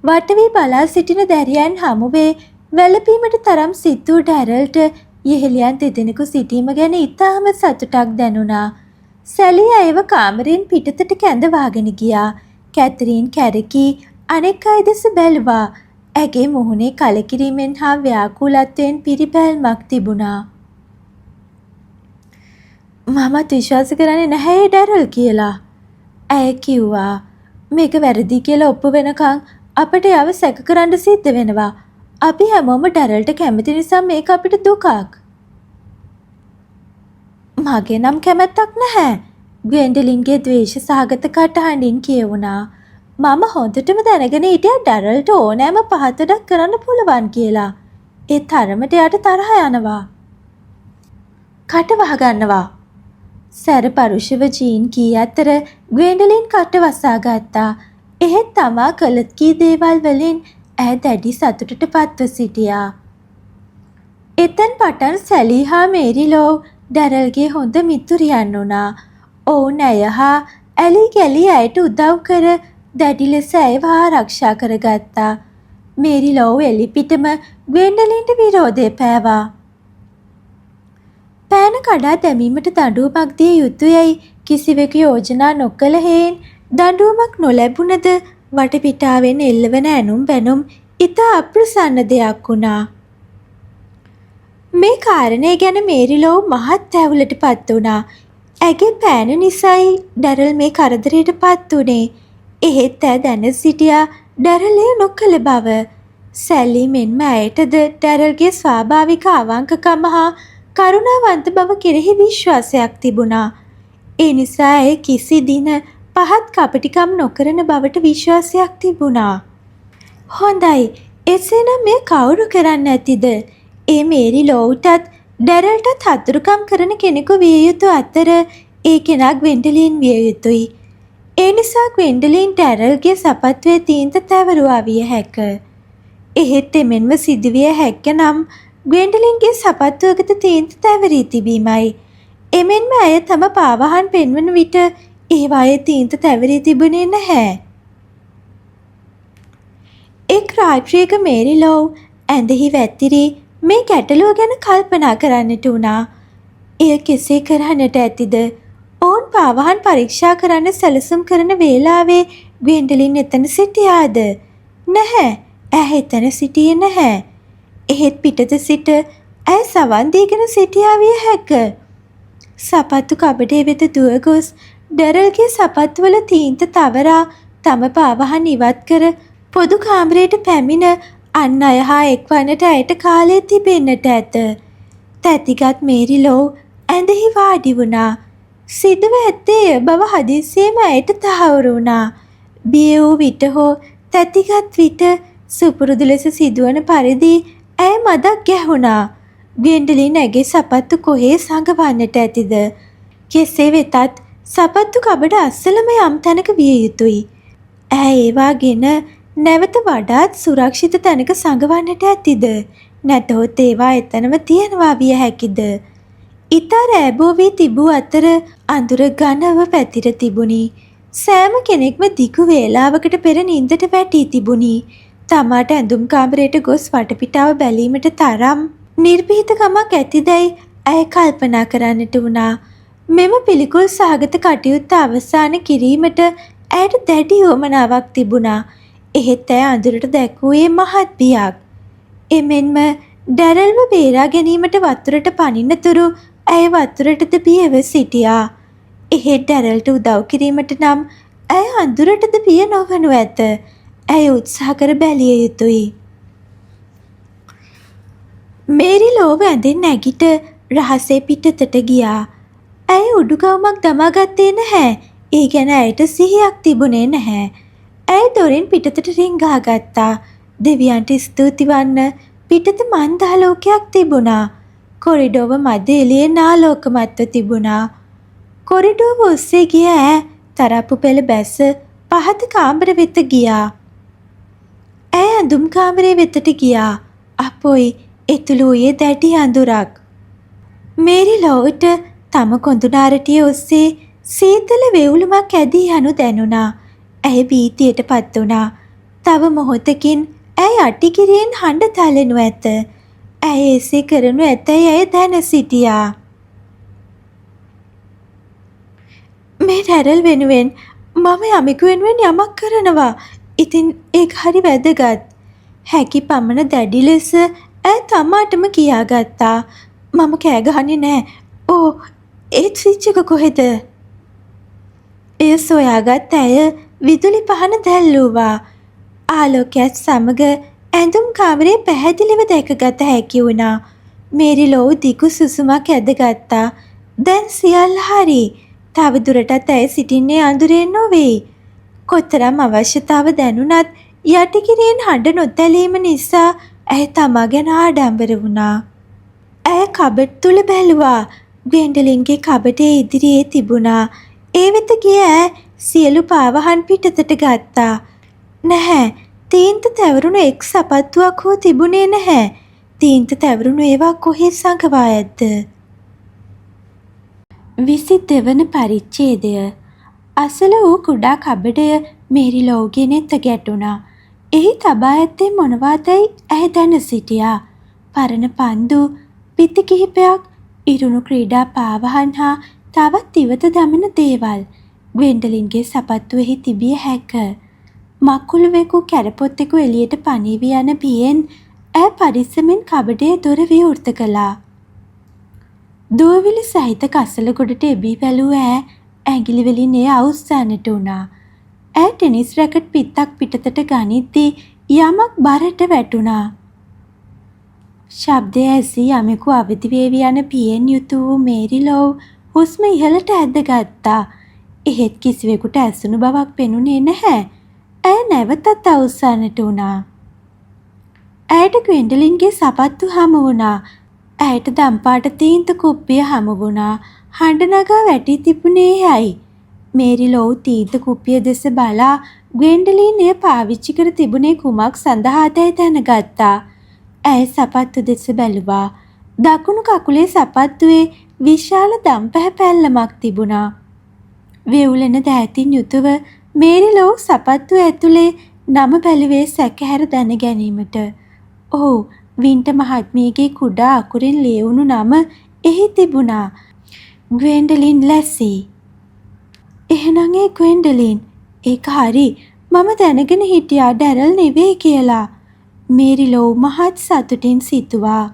වටවි බලා සිටින දැරියන් හමුවේ වැළපීමට තරම් සිත් වූ ඩැරල්ට යෙහෙලියන් දෙදෙනෙකු සිටීම ගැන ඉතාම සතුටක් දැනුණා. සැලී අයව කාමරෙන් පිටතට කැඳවාගෙන ගියා. කැතරීන් කැරකී අනෙක් අය දෙස බැලුවා. ඇගේ මුහුණේ කලකිරීමෙන් හා ව්‍යාකූලත්වයෙන් පිරිපැල්මක් තිබුණා. මමත් විශ්වාස කරන්නේ නැහැ ඩැරල් කියලා. ඇය කිව්වා. මේක වැරදි කියලා ඔප්පු වෙනකන් අපිට යව සැක කරන්න සිද්ධ වෙනවා. අපි හැමෝම ඩැරල්ට කැමති නිසා මේක අපිට දුකක්. මගේ නම් කැමැත්තක් නැහැ. ග්වෙන්ඩලින්ගේ ද්වේෂ සහගත කටහඬින් කියවුණා. මම හොඳටම දැනගෙන හිටියා ඩැරල්ට ඕනෑම පහතඩක් කරන්න පුළුවන් කියලා. ඒ තරමට යට තරහ යනවා. කට වහගන්නවා. සැර පරුෂව ජීන් කී අතර ග්වෙන්ඩලින් කට වසා ගත්තා. එහෙත් තමා කළත් කී දේවල් වලින් ඇය දැඩි සතුටට පත්ව සිටියා. එතෙන් පටන් සැලී හා මේරිලෝ ඩැරල්ගේ හොඳ මිතුරියන් වුණා. ඔවුන් ඇය හා ඇලි ගැලි ඇයට උදව් කර දැඩි ලෙස ඇයව ආරක්ෂා කරගත්තා. මේරිලෝ එළිපිටම ග්වෙන්ඩලින්ට විරෝධය පෑවා. පෑන කඩා දැමීමට දඬුවමක් දිය යුතුයයි කිසිවෙකු යෝජනා නොකළ හේයින් දඬුවමක් නොලැබුණද වටපිටාවෙන් එල්ලවන ඇනුම් බැනුම් ඉතා අප්‍රසන්න දෙයක් වුණා. මේ කාරණය ගැන මේරිලෝ මහත් ඇවුලට පත් වුණා. ඇගේ පෑන නිසායි ඩැරල් මේ කරදරයට පත් වුණේ. එහෙත් ඇය දැන සිටියා ඩැරල් එය නොකළ බව. සැලී මෙන්ම ඇයටද ඩැරල්ගේ ස්වාභාවික අවංකකම හා කරුණාවන්ත බව කෙරෙහි විශ්වාසයක් තිබුණා. ඒ නිසා ඇය කිසි දින පහත් කපටිකම් නොකරන බවට විශ්වාසයක් තිබුණා. හොඳයි, එසේනම් මෙය කවුරු කරන්න ඇතිද? ඒ මේරිලෝටත් ඩැරල්ටත් හතුරුකම් කරන කෙනෙකු විය යුතු අතර ඒ කෙනා ග්වෙන්ඩලින් විය යුතුයි. ඒ නිසා ග්වෙන්ඩලින් ඩැරල්ගේ සපත්වයේ තීන්ත තැවරුවා විය හැක. එහෙත් එමෙන්ම සිදුවිය හැක්ක නම් ග්වෙන්ඩලින්ගේ සපත්වයකට තීන්ත තැවරී තිබීමයි. එමෙන්ම ඇය තම පාවහන් පෙන්වන විට ඒවායේ තීන්ත තැවරී තිබුණේ නැහැ. එක් රාත්‍රියක මේරිලෝ ඇඳෙහි වැතිරී මේ ගැටලුව ගැන කල්පනා කරන්නට වුණා. එය කෙසේ කරන්නට ඇතිද? ඔවුන් පාවහන් පරීක්ෂා කරන්න සැලසුම් කරන වේලාවේ ග්වෙන්ඩලින් එතන සිටියාද? නැහැ. ඇය එතන සිටියේ නැහැ. එහෙත් පිටත සිට ඇය සවන් දීගෙන සිටියා විය හැක. සපත්තු කබඩේ වෙත දුව ගොස් ඩැරල්ගේ සපත්තුවල තීන්ත තවරා තම පාවහන් ඉවත් කර පොදු කාමරයට පැමිණ අන් අය හා එක්වන්නට ඇයට කාලය තිබෙන්නට ඇත. තැතිගත් මේරිලෝ ඇඳෙහි වාඩි වුණා. සිදුව ඇත්තේ එය බව හදිස්සියේම ඇයට තහවුරු වුණා. බිය වූ විට හෝ තැතිගත් විට සුපුරුදු ලෙස සිදුවන පරිදි ඇය මදක් ගැහුණා. ග්වෙන්ඩලින් ඇගේ සපත්තු කොහේ සඟවන්නට ඇතිද? කෙසේ වෙතත් සපත්තු කබඩ අස්සලම යම් තැනක විය යුතුයි. ඇය ඒවාගෙන නැවත වඩාත් සුරක්ෂිත තැනක සඟවන්නට ඇතිද? නැතහොත් ඒවා එතනම තියනවා විය හැකිද? ඉතා රෑබෝ වී තිබූ අතර අඳුර ඝනව පැතිර තිබුණි. සෑම කෙනෙක්ම දිගු වේලාවකට පෙර නින්දට වැටී තිබුණි. තමාට ඇඳුම් කාමරයට ගොස් වටපිටාව බැලීමට තරම් නිර්භීතකමක් ඇතිදැයි ඇය කල්පනා කරන්නට වුණා. මෙම පිළිකුල් සහගත කටයුත්ත අවසන් කිරීමට ඇයට දැඩි උවමනාවක් තිබුණා. එහෙත් ඇය අඳුරට දැක්වූයේ මහත් බියක්. එමෙන්ම ඩැරල්ව බේරා ගැනීමට වතුරට පනින්නතුරු ඇය වතුරටද බියව සිටියා. එහෙත් ඩැරල්ට උදව් කිරීමට නම් ඇය අඳුරටද බිය නොවනු ඇත. ඇය උත්සාහ කර බැලිය යුතුයි. මේරිලෝව ඇඳෙන් නැගිට රහසේ පිටතට ගියා. ඇය උඩුගවුමක් දමාගත්තේ නැහැ. ඒ ගැන ඇයට සිහියක් තිබුණේ නැහැ. ඇය දොරෙන් පිටතට රිංගා ගත්තා. දෙවියන්ට ස්තුති වන්න පිටත මන්දාලෝකයක් තිබුණා. කොරිඩෝව මැද එළියෙන් ආලෝකමත්ව තිබුණා. කොරිඩෝව ඔස්සේ ගිය ඇය තරප්පු පෙළ බැස පහත කාමර වෙත ගියා. ඇය ඇඳුම් කාමරේ වෙතට ගියා. අපොයි එතුළු වූයේ දැඩි අඳුරක්. මේරිලෝවට තම කොඳුනාරටිය ඔස්සේ සීතල වේවුලුමක් ඇදී යනු දැනුණා. ඇය භීතියට පත් වුණා. තව මොහොතකින් ඇය අටිකිරියෙන් හඬ තලනු ඇත. ඇය එසේ කරනු ඇතැයි ඇය දැන සිටියා. මේ ඩැරල් වෙනුවෙන් මම යමෙකු වෙනුවෙන් යමක් කරනවා. ඉතින් ඒක හරි වැදගත්. හැකි පමණ දැඩි ලෙස ඇය තමාටම කියාගත්තා. මම කෑ ගහන්නේ නෑ. ඕ ඒත් ස්විච් එක කොහෙද? එය සොයාගත් ඇය විදුලි පහන දැල්ලුවා. ආලෝකයත් සමග ඇඳුම් කාමරේ පැහැදිලිව දැකගත හැකි වුණා. මේරිලෝ දිගු සුසුමක් ඇදගත්තා. දැන් සියල්ල හරි. තව දුරටත් ඇය සිටින්නේ අඳුරේ නොවේ. කොතරම් අවශ්‍යතාව දැනුණත් යටිකිරියෙන් හඬ නොතැලීම නිසා ඇය තමා ගැන ආඩම්බර වුණා. ඇය කබඩ් තුල බැලුවා. ග්වෙන්ඩලින්ගේ කබඩේ ඉදිරියේ තිබුණා. ඒ වෙත ගිය ඇය සියලු පාවහන් පිටතට ගත්තා. නැහැ. තීන්ත තැවරුණු එක් සපත්තුවක් හෝ තිබුණේ නැහැ. තීන්ත තැවරුණු ඒවා කොහේ සඟවා ඇද්ද? 22 වන පරිච්ඡේදය. අසල වූ කුඩා කබඩය මේරිලෝගේ නෙත ගැටුණා. එහි තබා ඇත්තේ මොනවාදැයි ඇය දැන සිටියා. පරණ පන්දු, පිටි කිහිපයක්, ඉරුණු ක්‍රීඩා පාවහන් හා තවත් ඉවත දමන දේවල්. ග්වෙන්ඩලින්ගේ සපත්තුවෙහි තිබිය හැක. මකුළුවෙකු කැරපොත්තෙකු එළියට පනීවි යන බියෙන් ඇය පරිස්සමෙන් කබඩේ දොර විවෘත කළා. දුවවිලි සහිත කසල ගොඩට එබී බැලූ ඇය ඇඟිලි වලින් එය අවුස්සන්නට වුණා. ඇය ටෙනිස් රැකට් පිත්තක් පිටතට ගනිද්දී යමක් බරට වැටුණා. ශබ්දය ඇසී යමෙකු අවදි වේවි යන පියෙන් යුතු වූ මේරිලෝ හුස්ම ඉහළට ඇදගත්තා. එහෙත් කිසිවෙකුට ඇසුණු බවක් පෙනුනේ නැහැ. ඇය නැවතත් අවුස්සන්නට වුණා. ඇයට ග්වෙන්ඩලින්ගේ සපත්තු හමු වුණා. ඇයට දම්පාට තීන්ත කුප්පිය හමු වුණා. හඬ නගා වැටී තිබුණේ ඇයි? මේරිලෝ තීන්ත කුප්පිය දෙස බලා ග්වෙන්ඩලින් එය පාවිච්චි කර තිබුණේ කුමක් සඳහාදැයි දැනගත්තා. ඇය සපත්තු දෙස බැලුවා. දකුණු කකුලේ සපත්තුවේ විශාල දම් පැහැපැල්ලමක් තිබුණා. වෙවුලෙන දෑතින් යුතුව මේරිලෝ සපත්තු ඇතුලේ නම බැලුවේ සැකහැර දැන ගැනීමට. ඔව්, වින්ට මහත්මියගේ කුඩා අකුරින් ලියවුණු නම එහි තිබුණා. ග්වෙන්ඩලින් ලැසී. එහෙනම් ඒ ග්වෙන්ඩලින්. ඒක හරි. මම දැනගෙන හිටියා ඩැරල් නෙවෙයි කියලා. මේරිලෝ මහත් සතුටින් සිතුවා.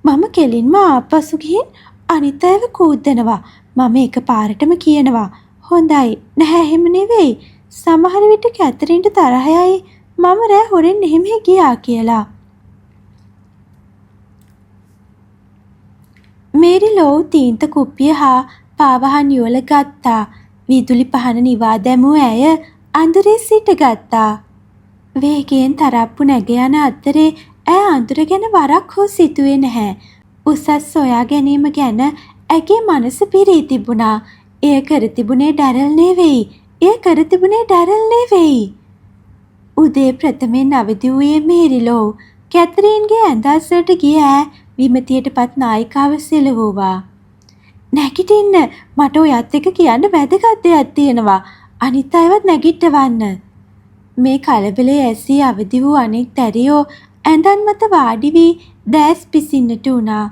මම කෙලින්ම ආපසු ගිහින් අනිත් අයව කූද්දනවා. මම එක පාරටම කියනවා. හොඳයි. නැහැ එහෙම නෙවෙයි. සමහර විට කැතරින්ට තරහ යයි මම රෑ හොරෙන් එහෙම ගියා කියලා. මේරි ලෝව් තීන්ත කුප්පිය හා පාවහන් යුවල ගත්තා. විදුලි පහන නිවා දැමූ ඇය අඳුරේ සිටගත්තා. වේගයෙන් තරප්පු නැග යන අතරේ ඇය අඳුර ගැන වරක් හෝ සිතුවේ නැහැ. උසස් සොයා ගැනීම ගැන ඇගේ මනස පිරී තිබුණා. එය කර තිබුණේ ඩැරල් නෙවෙයි. එය කර තිබුණේ ඩැරල් නෙවෙයි. උදේ ප්‍රථමයෙන් අවදි වූයේ මේරි ලෝව්. කැතරීන්ගේ ඇඳස්සට ගිය ඈ විමතියටපත් නායිකාව සෙලවුවා. නැගිටින්න, මට ඔයත් එක්ක කියන්න වැදගත් දෙයක් තියෙනවා. අනිත් අයවත් නැගිටවන්න. මේ කලබලයේ ඇසී අවදි වූ අනෙක් දැරියෝ ඇඳන් මත වාඩි වී දැස් පිසින්නට වුණා.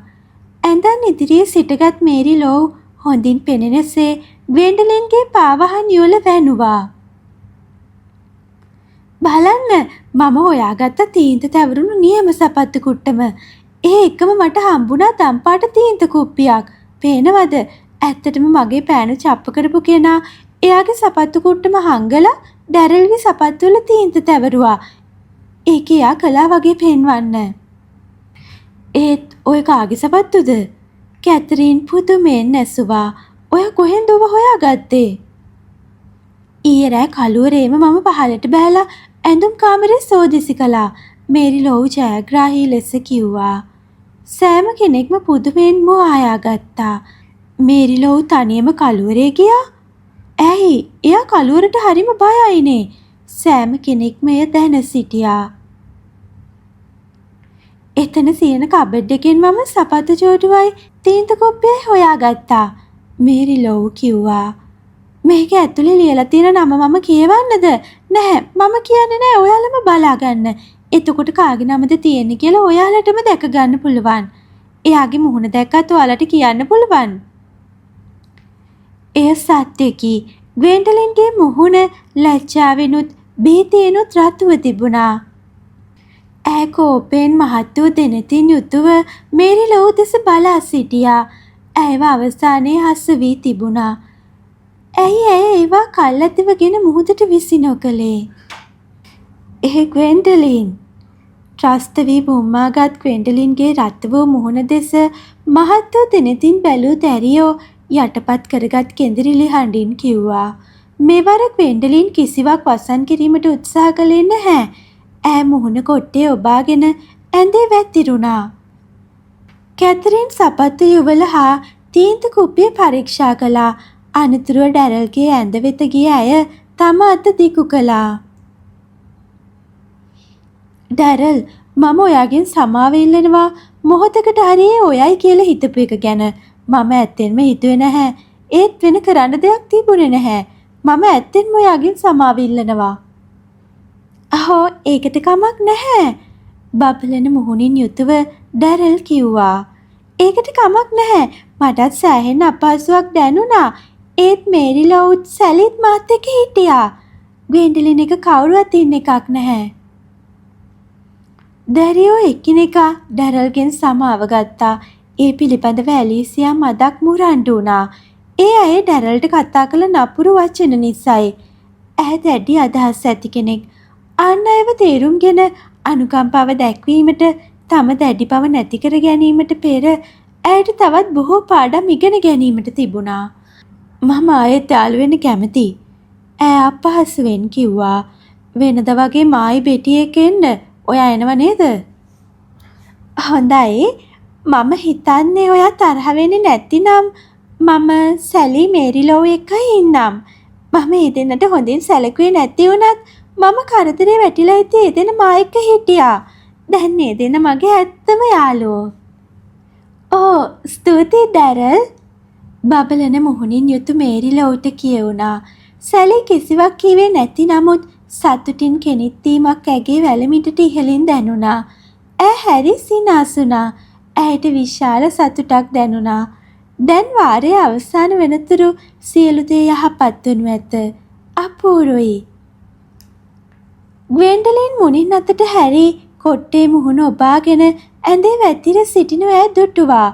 ඇඳන් ඉදිරියේ සිටගත් මේරි ලෝව් හොඳින් පෙනෙනසේ ග්වෙන්ඩලින්ගේ පාවහන් යුවල වැනුවා. බලන්න, මම හොයාගත්ත තීන්ත තැවරුණු නියම සපත්තු කුට්ටම. ඒ එකම මට හම්බුණා දම්පාට තීන්ත කුප්පියක්. පේනවද? ඇත්තටම මගේ පෑනු චප්ප කරපු කෙනා එයාගේ සපත්තු කුට්ටම හංගලා ඩැරල්ගේ සපත්තු වල තීන්ත තැවරුවා. ඒක එයා කළා වගේ පෙන්වන්න. ඒත් ඔය කාගේ සපත්තුද? කැතරින් පුදුමෙන් ඇසුවා. ඔය කොහෙන්ද ඔව හොයාගත්තේ? ඊයේ රෑ කළුවරේම මම පහලට බැලලා ඇඳුම් කාමරේ සෝදිසි කළා. මේරි ලෝව් ජයග්‍රාහී ලෙස කිව්වා. සෑම කෙනෙක්ම පුදුමෙන් මුවායා ගත්තා. මේරි ලෝව් තනියම කළුවරේ ගියා. ඇයි? එයා කළුවරට හරිම බයයිනේ. සෑම කෙනෙක්ම එය දැන සිටියා. එතන සියන කබඩ් එකෙන් මම සපත්තු ජෝඩුවයි තීන්ත කුප්පියයි හොයාගත්තා. මේරි ලෝව් කිව්වා. මේක ඇතුලේ ලියලා තියෙන නම මම කියවන්නද? නැහැ, මම කියන්නේ නැහැ. ඔයාලම බලාගන්න. එතකොට කාගේ නමද තියෙන්නේ කියලා ඔයාලටම දැක ගන්න පුළුවන්. එයාගේ මුහුණ දැක්කත් ඔයාලට කියන්න පුළුවන්. එය සත්‍යකි. ග්වෙන්ඩලින්ගේ මුහුණ ලැජ්ජාවෙනුත් බීතියෙනුත් රතුව තිබුණා. ඇය කෝපයෙන් මහත් වූ දෙනතින් යුතුව මේරි ලෝව් දෙස බලා සිටියා. ඇයව අවසානයේ හසු වී තිබුණා. ඇයි ඇය ඒවා කල්ැතිවගෙන මුහුදට විසි නොකළේ? ග්වෙන්ඩලින්. ත්‍රස්ත වී බුම්මාගත් ග්වෙන්ඩලින්ගේ රත් වූ මුහුණ දෙස මහත් වූ දෙනතින් බැලූ දැරියෝ යටපත් කරගත් කෙඳිරිලි හඬින් කිව්වා. මෙවර ග්වෙන්ඩලින් කිසිවක් වසන් කිරීමට උත්සාහ කළේ නැහැ. ඈ මුහුණ කොට්ටේ ඔබාගෙන ඇඳේ වැතිරුණා. කැතරින් සපත්තු යුවල හා තීන්ත කුප්පිය පරීක්ෂා කළා. අනතුරුව ඩැරල්ගේ ඇඳ වෙත ගිය ඇය තම අත දිගු කළා. ඩැරල්, මම ඔයාගෙන් සමාව ඉල්ලනවා. මොහොතකට හරි ඔයයි කියලා හිතපු එක ගැන. මම ඇත්තෙන්ම හිතුවේ නැහැ. ඒත් වෙන කරන්න දෙයක් තිබුණේ නැහැ. මම ඇත්තෙන්ම ඔයාගෙන් සමාව ඉල්ලනවා. අහෝ, ඒකට කමක් නැහැ. බබලන මුහුණින් යුතුව ඩැරල් කිව්වා. ඒකට කමක් නැහැ. මටත් සෑහෙන අපහසුයක් දැනුණා. ඒත් මේරි ලෝව්ත් සැලිත් මාත් එක්ක හිටියා. ග්වෙන්ඩලින් එක කවුරුවත් ඉන්න එකක් නැහැ. දැරියෝ එකිනෙකා ඩැරල්ගෙන් සමාව ගත්තා. ඒ පිළිබඳව ඇලීසියා මදක් මුරණ්ඩු වුණා. ඒ අය ඩැරල්ට කතා කළ නපුරු වචන නිසායි. ඇය දැඩි අදහස් ඇති කෙනෙක්. අන් අයව තේරුම්ගෙන අනුකම්පාව දැක්වීමට, තම දැඩි බව නැති කර ගැනීමට පෙර ඇයට තවත් බොහෝ පාඩම් ඉගෙන ගැනීමට තිබුණා. මම ආයෙත් යාළු වෙන්න කැමතියි. ඇය අපහසුවෙන් කිව්වා. වෙනද වගේ මායි බෙටියෙක් එන්න. ඔයා එනව නේද? හොඳයි. මම හිතන්නේ ඔයා තරහ වෙන්නේ නැතිනම් මම සැලි මේරි ලෝව් එක්කයි ඉන්නම්. මම ඒ දෙන්නට හොඳින් සැලකුවේ නැති වුණත් මම කරදරේ වැටිලා ඉතින් ඒ දෙන්න මා එක්ක හිටියා. දැන් ඒ දෙන්න මගේ ඇත්තම යාළුවෝ. ඕ, ස්තුතියි ඩැරල්. බබලන මුහුණින් යුතු මේරි ලෝව්ට කියුණා. සැලි කිසිවක් කිව්වේ නැති නමුත් සතුටින් කෙනිත්තීමක් ඇගේ වැලමිටට ඉහළින් දැනුණා. ඇය හැරි සිනාසුණා. ඇයට විශාල සතුටක් දැනුණා. දැන් වාරයේ අවසාන වෙනතුරු සියලු දේ යහපත් වනු ඇත. අපූරුයි. ග්වෙන්ඩලින් මුණින් අතට හැරි කොට්ටේ මුහුණ ඔබාගෙන ඇඳේ වැතිර සිටිනු ඇය දුටුවා.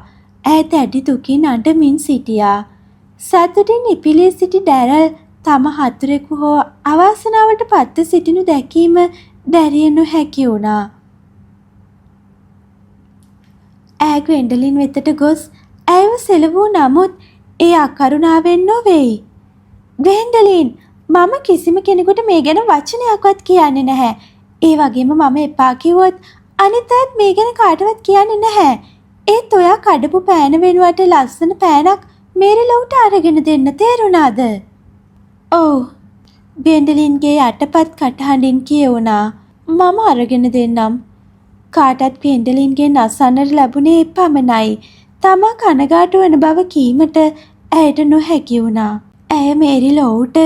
ඇය දැඩි දුකින් අඬමින් සිටියා. සතුටින් ඉපිලී සිටි ඩැරල් තම හතුරෙකු හෝ අවාසනාවට පත්ව සිටිනු දැකීම දැරිය නොහැකි වුණා. ඈ ග්වෙන්ඩලින් වෙතට ගොස් ඇයව සෙලවූ නමුත් ඒ අකරුණාවෙන් නොවේයි. ග්වෙන්ඩලින්, මම කිසිම කෙනෙකුට මේ ගැන වචනයක්වත් කියන්නේ නැහැ. ඒ වගේම මම එපා කිව්වොත් අනිත් අයත් මේ ගැන කාටවත් කියන්නේ නැහැ. ඒත් ඔයා කඩපු පෑන වෙනුවට ලස්සන පෑනක් මේරිලොවට අරගෙන දෙන්න, තේරුණාද? ඔව්. ග්වෙන්ඩලින්ගේ යටපත් කටහඬින් කියවුණා. මම අරගෙන දෙන්නම්. කාටත් ග්වෙන්ඩලින්ගෙන් අසන්නට ලැබුණේ පමණයි. තමා කනගාටු වන බව කීමට ඇයට නොහැකි වුණා. ඇය මේරිලොවට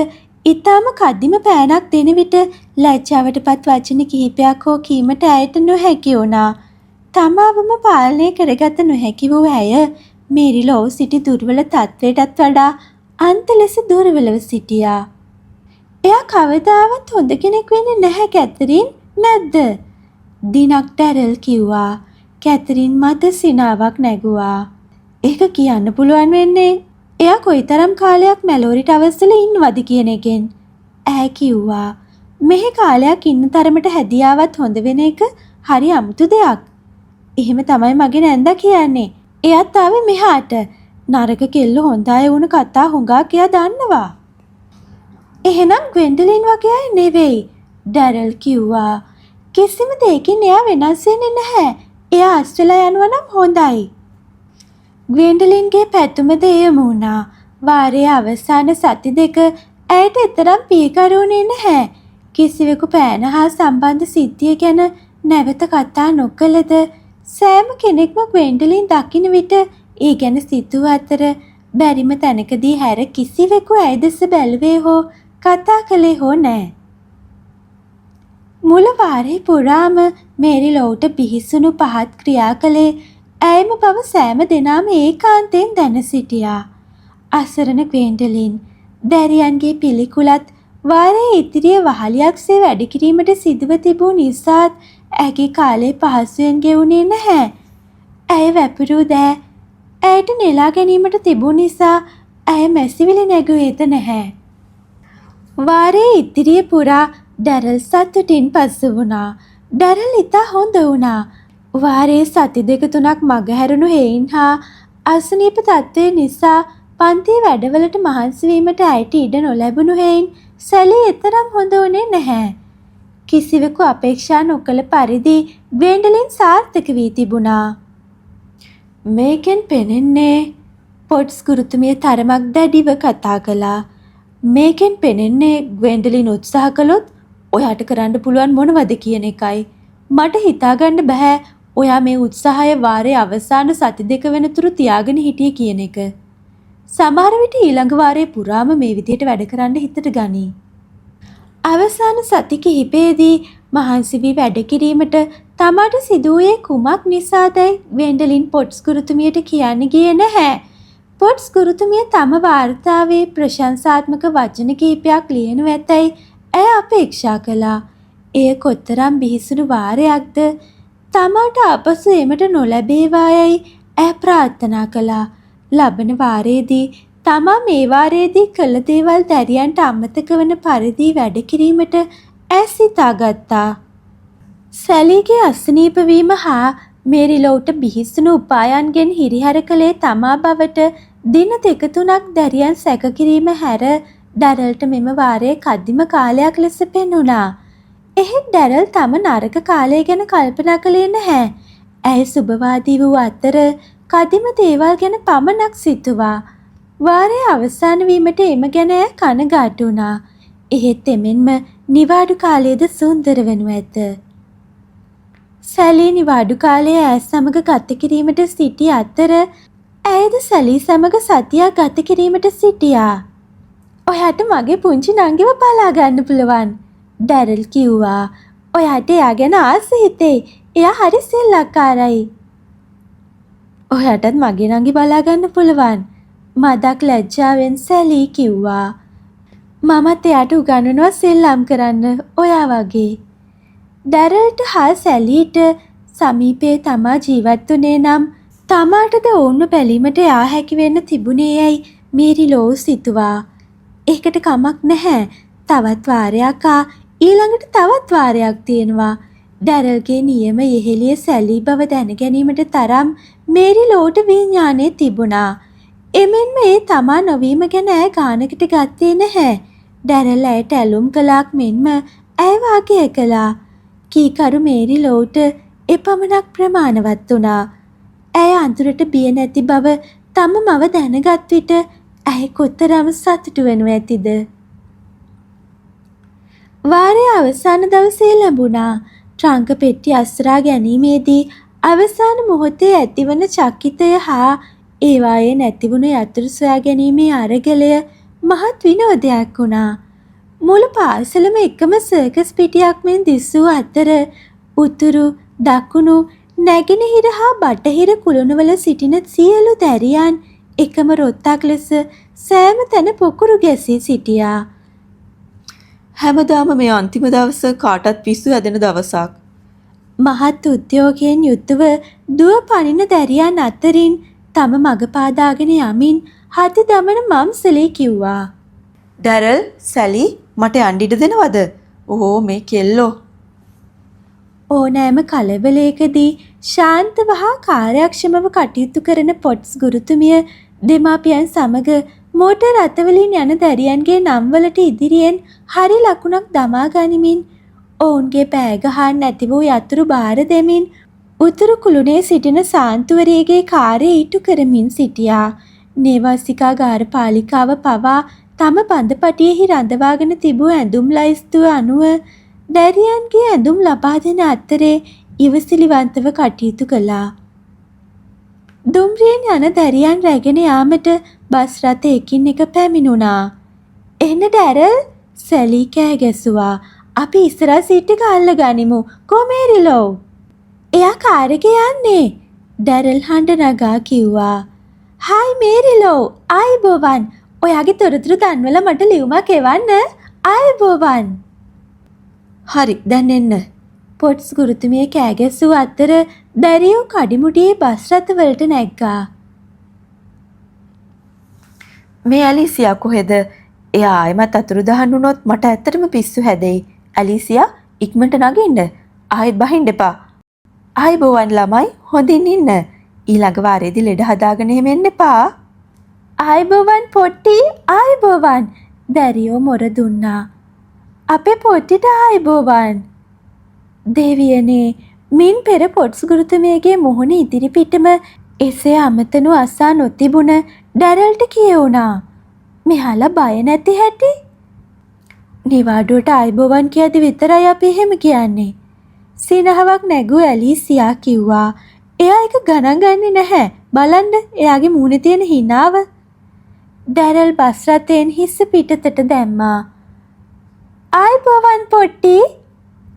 ඉතාම කදිම පෑනක් දෙන විට ලැජ්ජාවටපත් වචන කිහිපයක් හෝ කීමට ඇයට නොහැකි වුණා. තමාවම පාලනය කරගත නොහැකි වූ ඇය මේරිලොව සිටි දුර්වල තත්ත්වයටත් වඩා අන්ත ලෙස දුර්වලව සිටියා. එයා කවදාවත් හොඳ කෙනෙක් වෙන්නේ නැහැ කැතරින්, නැද්ද? දිනක් ඩැරල් කිව්වා. කැතරින් මත සිනාවක් නැගුවා. ඒක කියන්න පුළුවන් වෙන්නේ එයා කොයිතරම් කාලයක් මැලෝරි ටවර්ස් වල ඉන්නවද කියන එකෙන්. ඈ කිව්වා. මෙහි කාලයක් ඉන්න තරමට හැදියාවත් හොඳ වෙන එක හරි අමුතු දෙයක්. එහෙම තමයි මගේ නැන්දා කියන්නේ. එයාත් ආවේ මෙහාට. නරක කෙල්ල හොඳ අය වුණ කතා හුඟක් එයා දන්නවා. එහෙනම් ග්වෙන්ඩලින් වගේ අය නෙවෙයි, ඩැරල් කිව්වා. කිසිම දෙයකින් එයා වෙනස් වෙන්නේ නැහැ. එයා ආස්ට්‍රේලියා යනවා නම් හොඳයි. ග්වෙන්ඩලින්ගේ පැතුමද එයම වුණා. වාරයේ අවසාන සති දෙක ඇයට එතරම් පීකරුණේ නැහැ. කිසිවෙකු පෑන හා සම්බන්ධ සිද්ධිය ගැන නැවත කතා නොකළද සෑම කෙනෙක්ම ග්වෙන්ඩලින් දකින විට ඒ ගැන සිතූ අතර බැරිම තැනකදී හැර කිසිවෙකු ඇය දෙස බැලුවේ හෝ කතා කළේ හෝ නැහැ. මුල වාරේ පුරාම මේරිලොවට බිහිසුණු පහත් ක්‍රියා කළේ ඇයම බව සෑම දෙනාම ඒකාන්තයෙන් දැන සිටියා. අසරණ ග්වෙන්ඩලින් දැරියන්ගේ පිළිකුලත් වාරයේ ඉදිරියේ වහලියක්සේ වැඩ කිරීමට සිදුව තිබූ නිසාත් ඇගේ කාලේ පහසුවෙන් ගෙවුනේ නැහැ. ඇය වැපිරූ දෑ ඇයට නෙලා ගැනීමට තිබූ නිසා ඇය මැසිවිලි නැගුවේද නැහැ. වාරයේ ඉදිරියේ පුරා ඩැරල් සතුටින් පසු වුණා. ඩැරල් ඉතා හොඳ වුණා. වාරයේ සති දෙක තුනක් මගහැරුණු හේයින් හා අසනීප තත්ත්වය නිසා පන්ති වැඩවලට මහන්සි වීමට ඇයට ඉඩ නොලැබුණු හේයින් සැලි එතරම් හොඳ වුණේ නැහැ. කිසිවෙකු අපේක්ෂා නොකළ පරිදි ග්වෙන්ඩලින් සාර්ථක වී තිබුණා. මේකෙන් පෙනෙන්නේ, පොට්ස් ගුරුතුමිය තරමක් දැඩිව කතා කළා. මේකෙන් පෙනෙන්නේ ග්වෙන්ඩලින් උත්සාහ කළොත් ඔයාට කරන්න පුළුවන් මොනවද කියන එකයි. මට හිතාගන්න බෑ ඔයා මේ උත්සාහය වාරයේ අවසාන සති දෙක වෙනතුරු තියාගෙන හිටියේ කියන එක. සමහර විට ඊළඟ වාරයේ පුරාම මේ විදියට වැඩ කරන්න හිතට ගනී. අවසාන සති කිහිපයේදී මහන්සි වී වැඩ කිරීමට තමාට සිදුවේ කුමක් නිසාදයි ග්වෙන්ඩලින් පොට්ස් ගුරුතුමියට කියන්න ගියේ නැහැ. පොට්ස් ගුරුතුමිය තම වාර්තාවේ ප්‍රශංසාත්මක වචන කිහිපයක් ලියනු ඇතැයි ඇය අපේක්ෂා කළා. එය කොතරම් බිහිසුණු වාරයක්ද තමාට අපසු එමට නොලැබේවායයි ඇය ප්‍රාර්ථනා කළා. ලබන වාරයේදී තමා මේ වාරයේදී කළ දේවල් දැරියන්ට අමතක වන පරිදි වැඩ කිරීමට ඇය සිතාගත්තා. සැලීගේ අසනීප වීම හා මේරිලොවට බිහිසුණු උපායන්ගෙන් හිරිහැර කළේ තමා බවට දින දෙක තුනක් දැරියන් සැක කිරීම හැර ඩැරල්ට මෙම වාරයේ කදිම කාලයක් ලෙස පෙනුණා. එහෙත් ඩැරල් තම නරක කාලය ගැන කල්පනා කළේ නැහැ. ඇය සුබවාදී වූ අතර කදිම දේවල් ගැන පමණක් සිතුවා. වාරයේ අවසන් වීමට එම ගැන ඇය කනගාටු වුණා. එහෙත් එමෙන්ම නිවාඩු කාලයේද සුන්දර වනු ඇත. සැලී නිවාඩු කාලය ඇය සමග ගත කිරීමට සිටි අතර ඇයද සැලී සමග සතියක් ගත කිරීමට සිටියා. ඔයාට මගේ පුංචි නංගිව බලා ගන්න පුළුවන්, ඩැරල් කිව්වා. ඔයාට එයා ගැන ආස හිතේ. එයා හරි සෙල්ලක්කාරයි. ඔයාටත් මගේ නංගි බලා ගන්න පුළුවන්, මදක් ලැජ්ජාවෙන් සැලී කිව්වා. මමත් එයාට උගන්වනවා සෙල්ලම් කරන්න ඔයා වගේ. ඩැරල්ට හා සැලීට සමීපයේ තමා ජීවත් වුණේ නම් තමාටද ඔවුන්ව බැලීමට යා හැකි වෙන්න තිබුණේ යයි මේරිලෝ සිතුවා. ඒකට කමක් නැහැ. තවත් වාරයක් ඊළඟට තවත් වාරයක් තියෙනවා. ඩැරල්ගේ නියම යෙහෙළිය සැලී බව දැන ගැනීමට තරම් මේරිලෝට විඥානයේ තිබුණා. එමෙන්ම ඒ තමා නොවීම ගැන ඇය ගානකට ගත්තේ නැහැ. ඩැරල් ඇයට ඇලුම් කළාක් මෙන්ම ඇය වාගේ කළා. කීකරු මේරිලෝට එපමණක් ප්‍රමාණවත් වුණා. ඇය අඳුරට බිය නැති බව තම මව දැනගත් විට ඇය කොතරම් සතුටු වෙනු ඇතිද? වාරයේ අවසාන දවසේ ලැබුණා. ට්‍රංක පෙට්ටිය අස්රා ගැනීමේදී අවසාන මොහොතේ ඇතිවන චකිතය හා ඒවායේ නැතිවුණු යතුරු සොයා ගැනීමේ අරගලය මහත් විනෝදයක් වුණා. මුළු පාසලම එකම සර්කස් පිටියක් මෙන් දිස්සූ අතර උතුරු, දකුණු, නැගෙනහිර හා බටහිර කුළුණුවල සිටින සියලු දැරියන් එකම රොත්තක් ලෙස සෑම තැන පොකුරු ගැසී සිටියා. හැමදාම මේ අන්තිම දවස කාටත් පිස්සු හැදෙන දවසක්. මහත් උද්‍යෝගයෙන් යුතුව දුව පනින දැරියන් අතරින් තම මග පාදාගෙන යමින් හති දමන මම්සලේ කිව්වා. ඩැරල්, සැලි මට යන්න ඉඩ දෙනවද? ඕ මේ කෙල්ලෝ. ඕනෑම කලබලයකදී ශාන්තව හා කාර්යක්ෂමව කටයුතු කරන පොට්ස් ගුරුතුමිය දෙමාපියන් සමග මෝටර් රථවලින් යන දැරියන්ගේ නම්වලට ඉදිරියෙන් හරි ලකුණක් දමා ගනිමින් ඔවුන්ගේ පෑග හා නැති වූ යතුරු බාර දෙමින් උතුරු කුළුණේ සිටින සාන්තුවරියගේ කාර්යය ඉටු කරමින් සිටියා. නේවාසිකාගාර පාලිකාව පවා තම බඳපටියෙහි රඳවාගෙන තිබූ ඇඳුම් ලයිස්තුව අනුව දැරියන්ගේ ඇඳුම් ලබා දෙන අතරේ ඉවසිලිවන්තව කටයුතු කළා. දුම්රියෙන් යන දැරියන් රැගෙන යාමට බස් රථ එකින් එක පැමිණුණා. එන්න ඩැරල්, සැලි කෑ ගැසුවා. අපි ඉස්සරහ සීට් එක අල්ල ගනිමු. කොමේරිලෝ. එයා කාර් එකේ යන්නේ. ඩැරල් හඬ නගා කිව්වා. හායි මේරිලෝ, ආයිබෝවන්. ඔයාගේ තොරතුරු දන්වලා මට ලියුමක් එවන්න. ආයිබෝවන්. හරි, දැන් එන්න. පොට්ස් ගුරුතුමිය කෑ ගැසූ අතර දැරියෝ කඩිමුඩියේ බස් රථවලට නැග්ගා. මේ ඇලිසියා කොහෙද? එයා ආයෙමත් අතුරු දහන් වුණොත් මට ඇත්තටම පිස්සු හැදෙයි. ඇලිසියා ඉක්මනට නගින්න. ආයෙත් බහින්න එපා. ආයිබෝවන් ළමයි, හොඳින් ඉන්න. ඊළඟ වාරයේදී ලෙඩ හදාගෙන එහෙම එන්න එපා. ආයිබෝවන් පොට්ටි, ආයිබෝවන්. දැරියෝ මොර දුන්නා. අපේ පොට්ටිට ආයිබෝවන්. දෙවියනේ, මින් පෙර පොට්ස් ගුරුතුමියගේ මුහුණ ඉදිරිපිටම එසේ අමතනු අසා නොතිබුණ ඩැරල්ට කියවුණා. මෙහාලා බය නැති හැටි. නිවාඩුවට ආයිබෝවන් කියද්දි විතරයි අපි එහෙම කියන්නේ. සිනහවක් නැගූ ඇලිසියා කිව්වා. එයා එක ගණන් ගන්නේ නැහැ. බලන්න එයාගේ මූණේ තියෙන හිනාව. ඩැරල් බස් රථයෙන් හිස්ස පිටතට දැම්මා. ආයිබෝවන් පොට්ටි,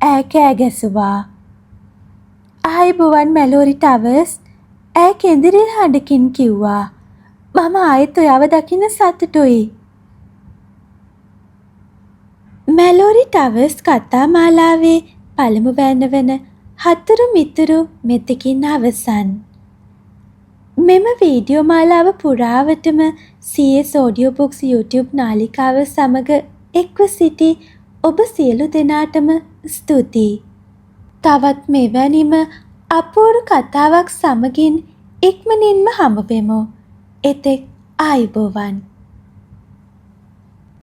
ඈ කෑ ගැසුවා. ආයිබෝවන් මැලෝරි ටවර්ස්, ඈ කෙඳිරිල් හඬකින් කිව්වා. මම ආයෙත් ඔයාව දකින්න සතුටුයි. මැලෝරි ටවර්ස් කතා මාලාවේ පළමු වැන්න වන හතුරු මිතුරු මෙතකින් අවසන්. මෙම වීඩියෝ මාලාව පුරාවටම CS Audio Books YouTube නාලිකාව සමග එක්ව සිටි ඔබ සියලු දෙනාටම ස්තුතියි. තවත් මෙවැනිම අපූර්ව කතාවක් සමගින් ඉක්මනින්ම හමුවෙමු. එතෙක් ආයුබෝවන්.